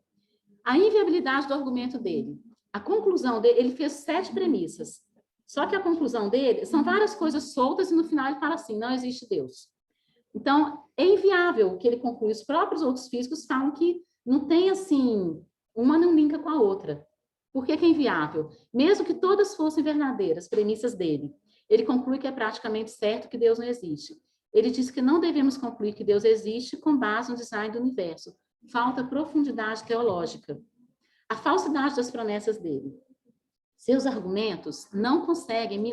A inviabilidade do argumento dele. A conclusão dele, ele fez 7 premissas. Só que a conclusão dele são várias coisas soltas e no final ele fala assim, não existe Deus. Então, é inviável o que ele conclui. Os próprios outros físicos falam que não tem assim, uma não linka com a outra. Por que é inviável? Mesmo que todas fossem verdadeiras, premissas dele, ele conclui que é praticamente certo que Deus não existe. ele diz que não devemos concluir que Deus existe com base no design do universo. Falta profundidade teológica. A falsidade das promessas dele. Seus argumentos não conseguem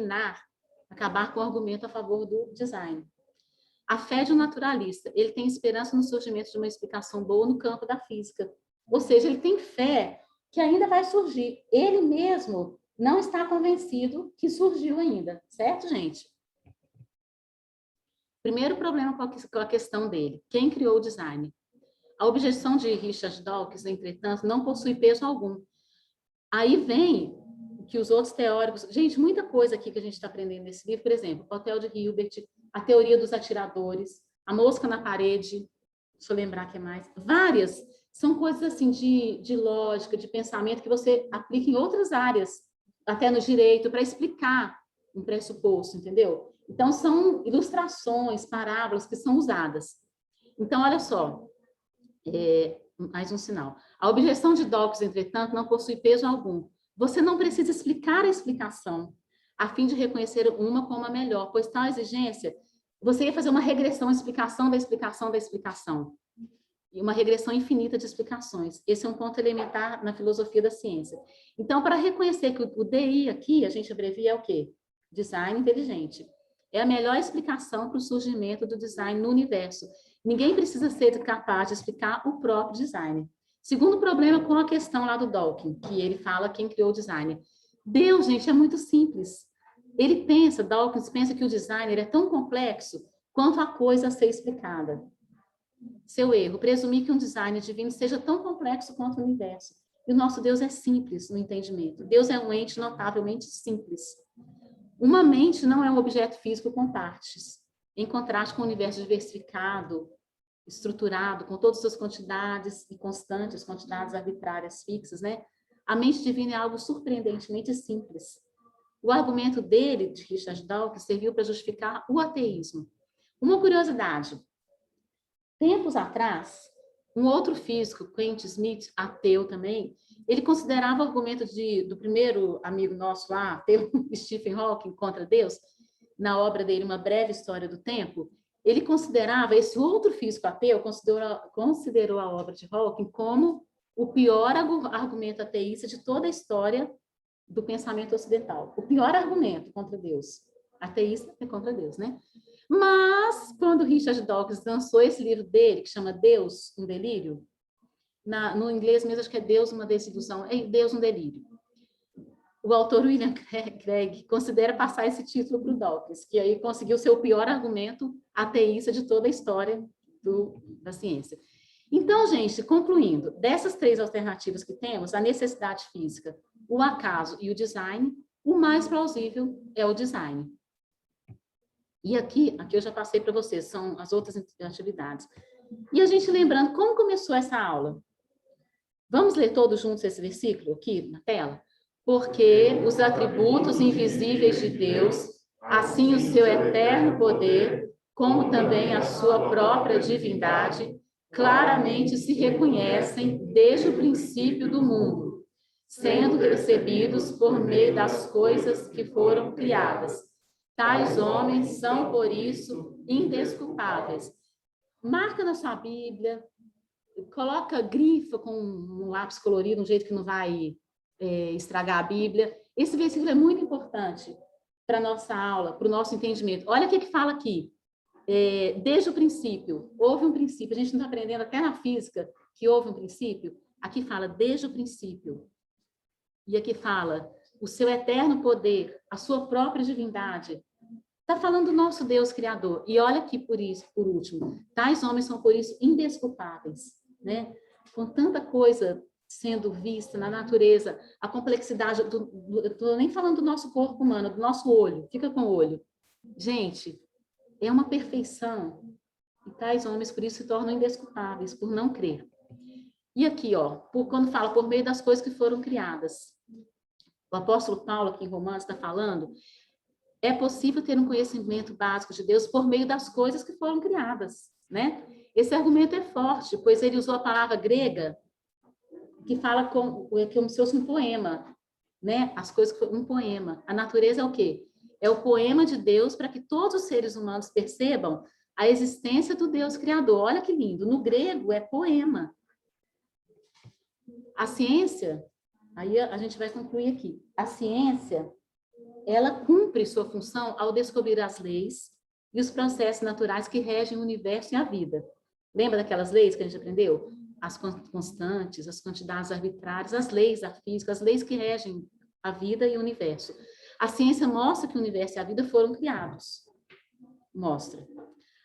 acabar com o argumento a favor do design. A fé de um naturalista, ele tem esperança no surgimento de uma explicação boa no campo da física. Ou seja, ele tem fé que ainda vai surgir. Ele mesmo não está convencido que surgiu ainda. Certo, gente? Primeiro problema com a questão dele. Quem criou o design? A objeção de Richard Dawkins, entretanto, não possui peso algum. Aí vem que os outros teóricos... Gente, muita coisa aqui que a gente está aprendendo nesse livro, por exemplo, o Hotel de Hilbert, a teoria dos atiradores, a mosca na parede, deixa eu lembrar o que mais. Várias são coisas assim de lógica, de pensamento, que você aplica em outras áreas, até no direito, para explicar um pressuposto, entendeu? Então, são ilustrações, parábolas que são usadas. Então, olha só, mais um sinal. A objeção de Dawkins, entretanto, não possui peso algum. Você não precisa explicar a explicação, a fim de reconhecer uma como a melhor, pois tal exigência, você ia fazer uma regressão, explicação da explicação da explicação. E uma regressão infinita de explicações. Esse é um ponto elementar na filosofia da ciência. Então, para reconhecer que o DI aqui, a gente abrevia é o quê? Design inteligente. É a melhor explicação para o surgimento do design no universo. Ninguém precisa ser capaz de explicar o próprio design. Segundo problema com a questão lá do Dawkins, que ele fala quem criou o design. Deus, gente, é muito simples. Dawkins pensa que o designer é tão complexo quanto a coisa a ser explicada. Seu erro, presumir que um design divino seja tão complexo quanto o universo. E o nosso Deus é simples no entendimento. Deus é um ente notavelmente simples. Uma mente não é um objeto físico com partes, em contraste com o universo diversificado, estruturado, com todas as suas quantidades e constantes, quantidades arbitrárias fixas, né? A mente divina é algo surpreendentemente simples. O argumento dele, de Richard Dawkins, serviu para justificar o ateísmo. Uma curiosidade. Tempos atrás, um outro físico, Quentin Smith, ateu também, ele considerava o argumento do primeiro amigo nosso lá, ateu, Stephen Hawking, contra Deus, na obra dele, Uma Breve História do Tempo, ele considerava, esse outro físico ateu, considerou a obra de Hawking como o pior argumento ateísta de toda a história do pensamento ocidental. O pior argumento contra Deus. Ateísta é contra Deus, né? Mas, quando Richard Dawkins lançou esse livro dele, que chama Deus, um Delírio, no inglês mesmo, acho que é Deus, uma desilusão, é Deus, um Delírio. O autor William Craig considera passar esse título para o Dawkins, que aí conseguiu ser o pior argumento ateísta de toda a história da ciência. Então, gente, concluindo, dessas três alternativas que temos, a necessidade física, o acaso e o design, o mais plausível é o design. E aqui eu já passei para vocês, são as outras atividades. E a gente lembrando como começou essa aula. Vamos ler todos juntos esse versículo aqui na tela? Porque os atributos invisíveis de Deus, assim o seu eterno poder, como também a sua própria divindade, claramente se reconhecem desde o princípio do mundo, sendo recebidos por meio das coisas que foram criadas. Tais homens são, por isso, indesculpáveis. Marca na sua Bíblia, coloca grifa com um lápis colorido, um jeito que não vai estragar a Bíblia. Esse versículo é muito importante para a nossa aula, para o nosso entendimento. Olha o que fala aqui. Desde o princípio, houve um princípio. A gente não está aprendendo até na física que houve um princípio. Aqui fala desde o princípio. E aqui fala o seu eterno poder, a sua própria divindade. Está falando do nosso Deus Criador. E olha aqui por último, tais homens são por isso indesculpáveis, né? Com tanta coisa sendo vista na natureza, a complexidade, estou nem falando do nosso corpo humano, do nosso olho, fica com o olho. Gente, é uma perfeição. E tais homens por isso se tornam indesculpáveis, por não crer. E aqui, ó, quando fala por meio das coisas que foram criadas. O apóstolo Paulo, aqui em Romanos, está falando, é possível ter um conhecimento básico de Deus por meio das coisas que foram criadas, né? Esse argumento é forte, pois ele usou a palavra grega, que fala como se fosse um poema, né? As coisas, um poema. A natureza é o quê? É o poema de Deus para que todos os seres humanos percebam a existência do Deus Criador. Olha que lindo. No grego é poema. A ciência, aí a gente vai concluir aqui. A ciência, ela cumpre sua função ao descobrir as leis e os processos naturais que regem o universo e a vida. Lembra daquelas leis que a gente aprendeu? As constantes, as quantidades arbitrárias, as leis da física, as leis que regem a vida e o universo. A ciência mostra que o universo e a vida foram criados. Mostra.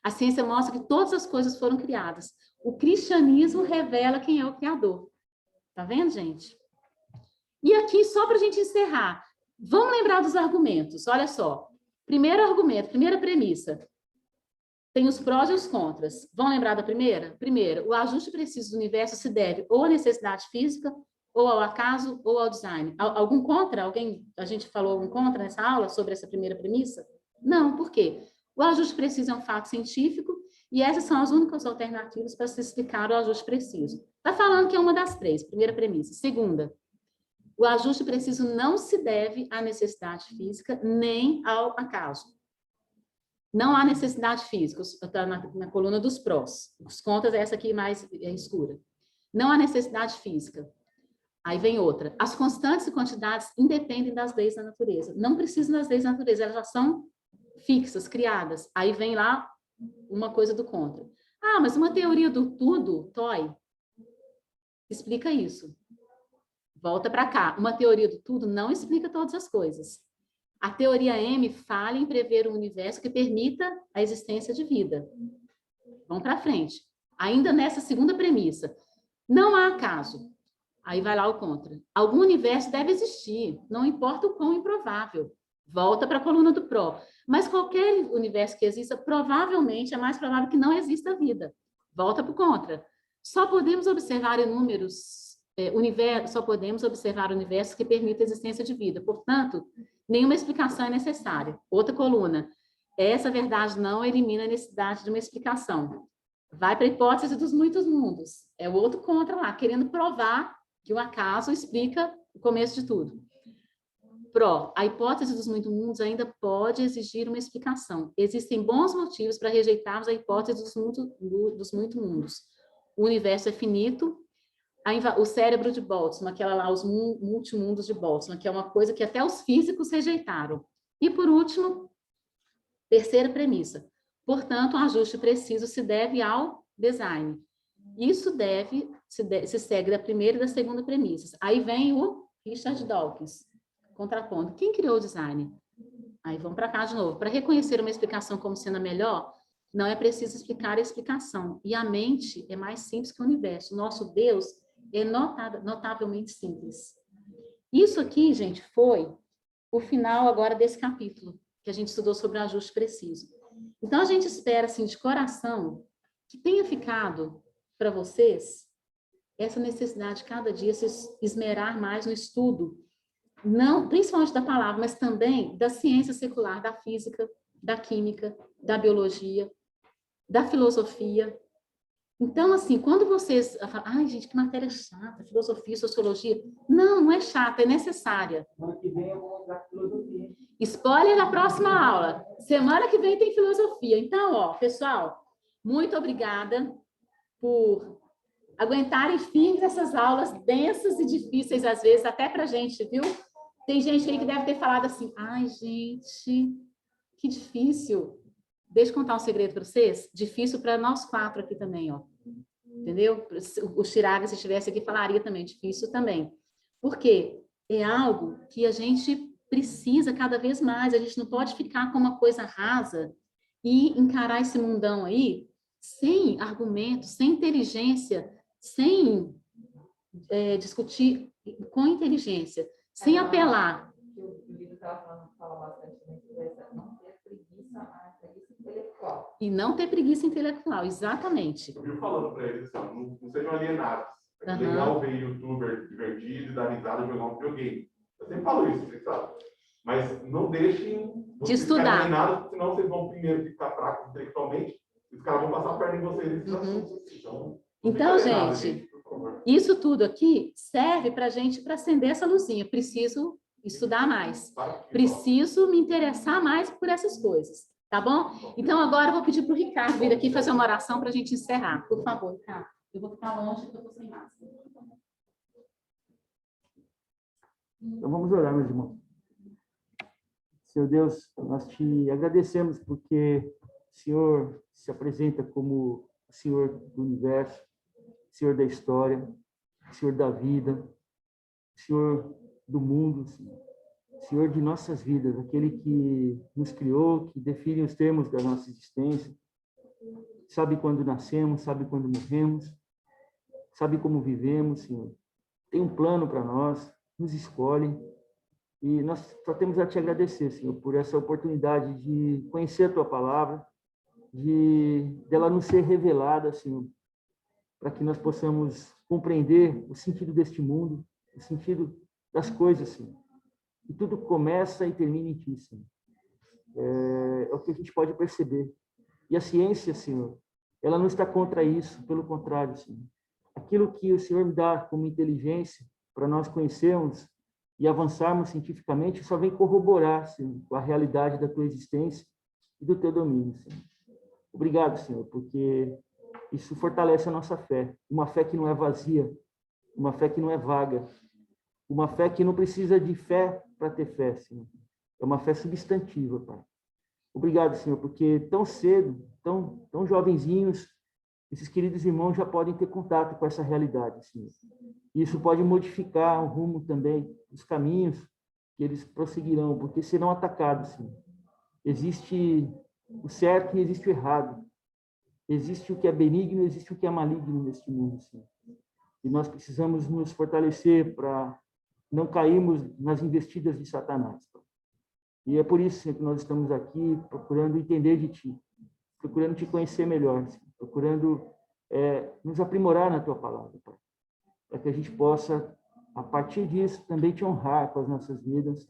A ciência mostra que todas as coisas foram criadas. O cristianismo revela quem é o Criador. Tá vendo, gente? E aqui, só para a gente encerrar, vamos lembrar dos argumentos. Olha só. Primeiro argumento, primeira premissa. Tem os prós e os contras. Vão lembrar da primeira? Primeiro, o ajuste preciso do universo se deve ou à necessidade física, ou ao acaso, ou ao design. Algum contra? Alguém, a gente falou algum contra nessa aula sobre essa primeira premissa? Não, por quê? O ajuste preciso é um fato científico e essas são as únicas alternativas para se explicar o ajuste preciso. Está falando que é uma das três, primeira premissa. Segunda, o ajuste preciso não se deve à necessidade física nem ao acaso. Não há necessidade física, está na coluna dos prós. Os contras, essa aqui mais escura. Não há necessidade física. Aí vem outra. As constantes e quantidades independem das leis da natureza. Não precisam das leis da natureza, elas já são fixas, criadas. Aí vem lá uma coisa do contra. Ah, mas uma teoria do tudo, Toy, explica isso. Volta para cá. Uma teoria do tudo não explica todas as coisas. A teoria M fala em prever um universo que permita a existência de vida. Vamos para frente. Ainda nessa segunda premissa. Não há acaso. Aí vai lá o contra. Algum universo deve existir, não importa o quão improvável. Volta para a coluna do pró. Mas qualquer universo que exista, provavelmente é mais provável que não exista vida. Volta para o contra. Só podemos observar universos que permitam a existência de vida. Portanto, nenhuma explicação é necessária. Outra coluna. Essa verdade não elimina a necessidade de uma explicação. Vai para a hipótese dos muitos mundos. É o outro contra lá, querendo provar que o acaso explica o começo de tudo. Pró, a hipótese dos muitos mundos ainda pode exigir uma explicação. Existem bons motivos para rejeitarmos a hipótese dos muitos mundos. O universo é finito, o cérebro de Boltzmann, aquela lá, os multimundos de Boltzmann, que é uma coisa que até os físicos rejeitaram. E, por último, terceira premissa. Portanto, o ajuste preciso se deve ao design. Isso se segue da primeira e da segunda premissas. Aí vem o Richard Dawkins, contrapondo. Quem criou o design? Aí vamos para cá de novo. Para reconhecer uma explicação como sendo a melhor, não é preciso explicar a explicação. E a mente é mais simples que o universo. Nosso Deus é notavelmente simples. Isso aqui, gente, foi o final agora desse capítulo, que a gente estudou sobre o ajuste preciso. Então, a gente espera, assim, de coração, que tenha ficado para vocês essa necessidade de cada dia se esmerar mais no estudo, não principalmente da palavra, mas também da ciência secular, da física, da química, da biologia, da filosofia. Então, assim, quando vocês falam, ai, gente, que matéria chata, filosofia, sociologia. Não, não é chata, é necessária. Semana que vem eu vou mostrar filosofia. Spoiler na próxima aula. Semana que vem tem filosofia. Então, ó, pessoal, muito obrigada por aguentarem firmes essas aulas densas e difíceis, às vezes, até pra gente, viu? Tem gente aí que deve ter falado assim, ai, gente, que difícil. Deixa eu contar um segredo para vocês. Difícil para nós quatro aqui também, ó. Entendeu? O Chiraga, se estivesse aqui, falaria também, difícil também. Porque é algo que a gente precisa cada vez mais. A gente não pode ficar com uma coisa rasa e encarar esse mundão aí sem argumentos, sem inteligência, sem discutir com inteligência, sem apelar. O livro fala bastante sobre essa, não ter preguiça, a preguiça intelectual. E não ter preguiça intelectual, exatamente. Eu vivo falando para eles assim, não sejam alienados. É legal ver youtuber divertido, dar risada, jogar um videogame. Eu sempre falo isso, vocês sabem. Mas não deixem de estudar. Alienados, senão vocês vão primeiro ficar fracos intelectualmente e os caras vão passar a perna em vocês nesses assuntos. Então, gente, isso tudo aqui serve para a gente para acender essa luzinha. Preciso estudar mais. Preciso me interessar mais por essas coisas. Tá bom? Então, agora eu vou pedir para o Ricardo vir aqui fazer uma oração para a gente encerrar. Por favor, Ricardo. Eu vou ficar longe porque eu estou sem máscara. Então vamos orar, meus irmãos. Senhor Deus, nós te agradecemos porque o Senhor se apresenta como o Senhor do universo, Senhor da história, Senhor da vida, Senhor do mundo, Senhor de nossas vidas, aquele que nos criou, que define os termos da nossa existência, sabe quando nascemos, sabe quando morremos, sabe como vivemos, Senhor. Tem um plano para nós, nos escolhe, e nós só temos a te agradecer, Senhor, por essa oportunidade de conhecer a tua palavra, dela nos ser revelada, Senhor, para que nós possamos compreender o sentido deste mundo, o sentido das coisas, Senhor. E tudo começa e termina em ti, Senhor. É o que a gente pode perceber. E a ciência, Senhor, ela não está contra isso, pelo contrário, Senhor. Aquilo que o Senhor me dá como inteligência para nós conhecermos e avançarmos cientificamente só vem corroborar, Senhor, com a realidade da tua existência e do teu domínio, Senhor. Obrigado, Senhor, porque isso fortalece a nossa fé. Uma fé que não é vazia, uma fé que não é vaga, uma fé que não precisa de fé para ter fé, Senhor. É uma fé substantiva, Pai. Obrigado, Senhor, porque tão cedo, tão jovenzinhos, esses queridos irmãos já podem ter contato com essa realidade, Senhor. E isso pode modificar o rumo também, os caminhos que eles prosseguirão, porque serão atacados, Senhor. Existe o certo e existe o errado. Existe o que é benigno e existe o que é maligno neste mundo, Senhor. E nós precisamos nos fortalecer para não cairmos nas investidas de Satanás. E é por isso, Senhor, que nós estamos aqui procurando entender de Ti, procurando Te conhecer melhor, Senhor, procurando nos aprimorar na Tua palavra, Pai, para que a gente possa, a partir disso, também Te honrar com as nossas vidas,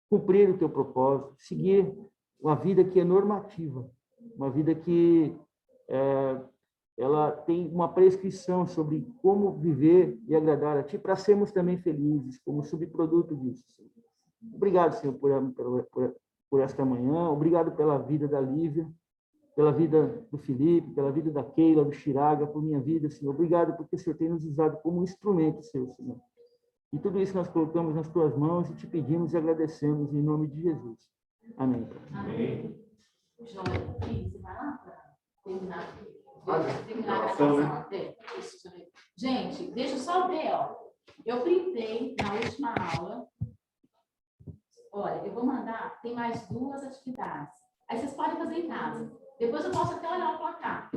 cumprir o Teu propósito, seguir uma vida que é normativa, uma vida que ela tem uma prescrição sobre como viver e agradar a Ti, para sermos também felizes, como subproduto disso, Senhor. Obrigado, Senhor, por esta manhã, obrigado pela vida da Lívia, pela vida do Felipe, pela vida da Keila, do Chiraga, por minha vida, Senhor. Obrigado porque o Senhor tem nos usado como um instrumento seu, Senhor. E tudo isso nós colocamos nas Tuas mãos e Te pedimos e agradecemos em nome de Jesus. Amém, Pai. Amém. João, você vai lá para terminar? Terminar a gravação. Gente, deixa eu só ver, ó. Eu printei na última aula. Olha, eu vou mandar, tem mais 2 atividades. Aí vocês podem fazer em casa. Depois eu posso até olhar o placar.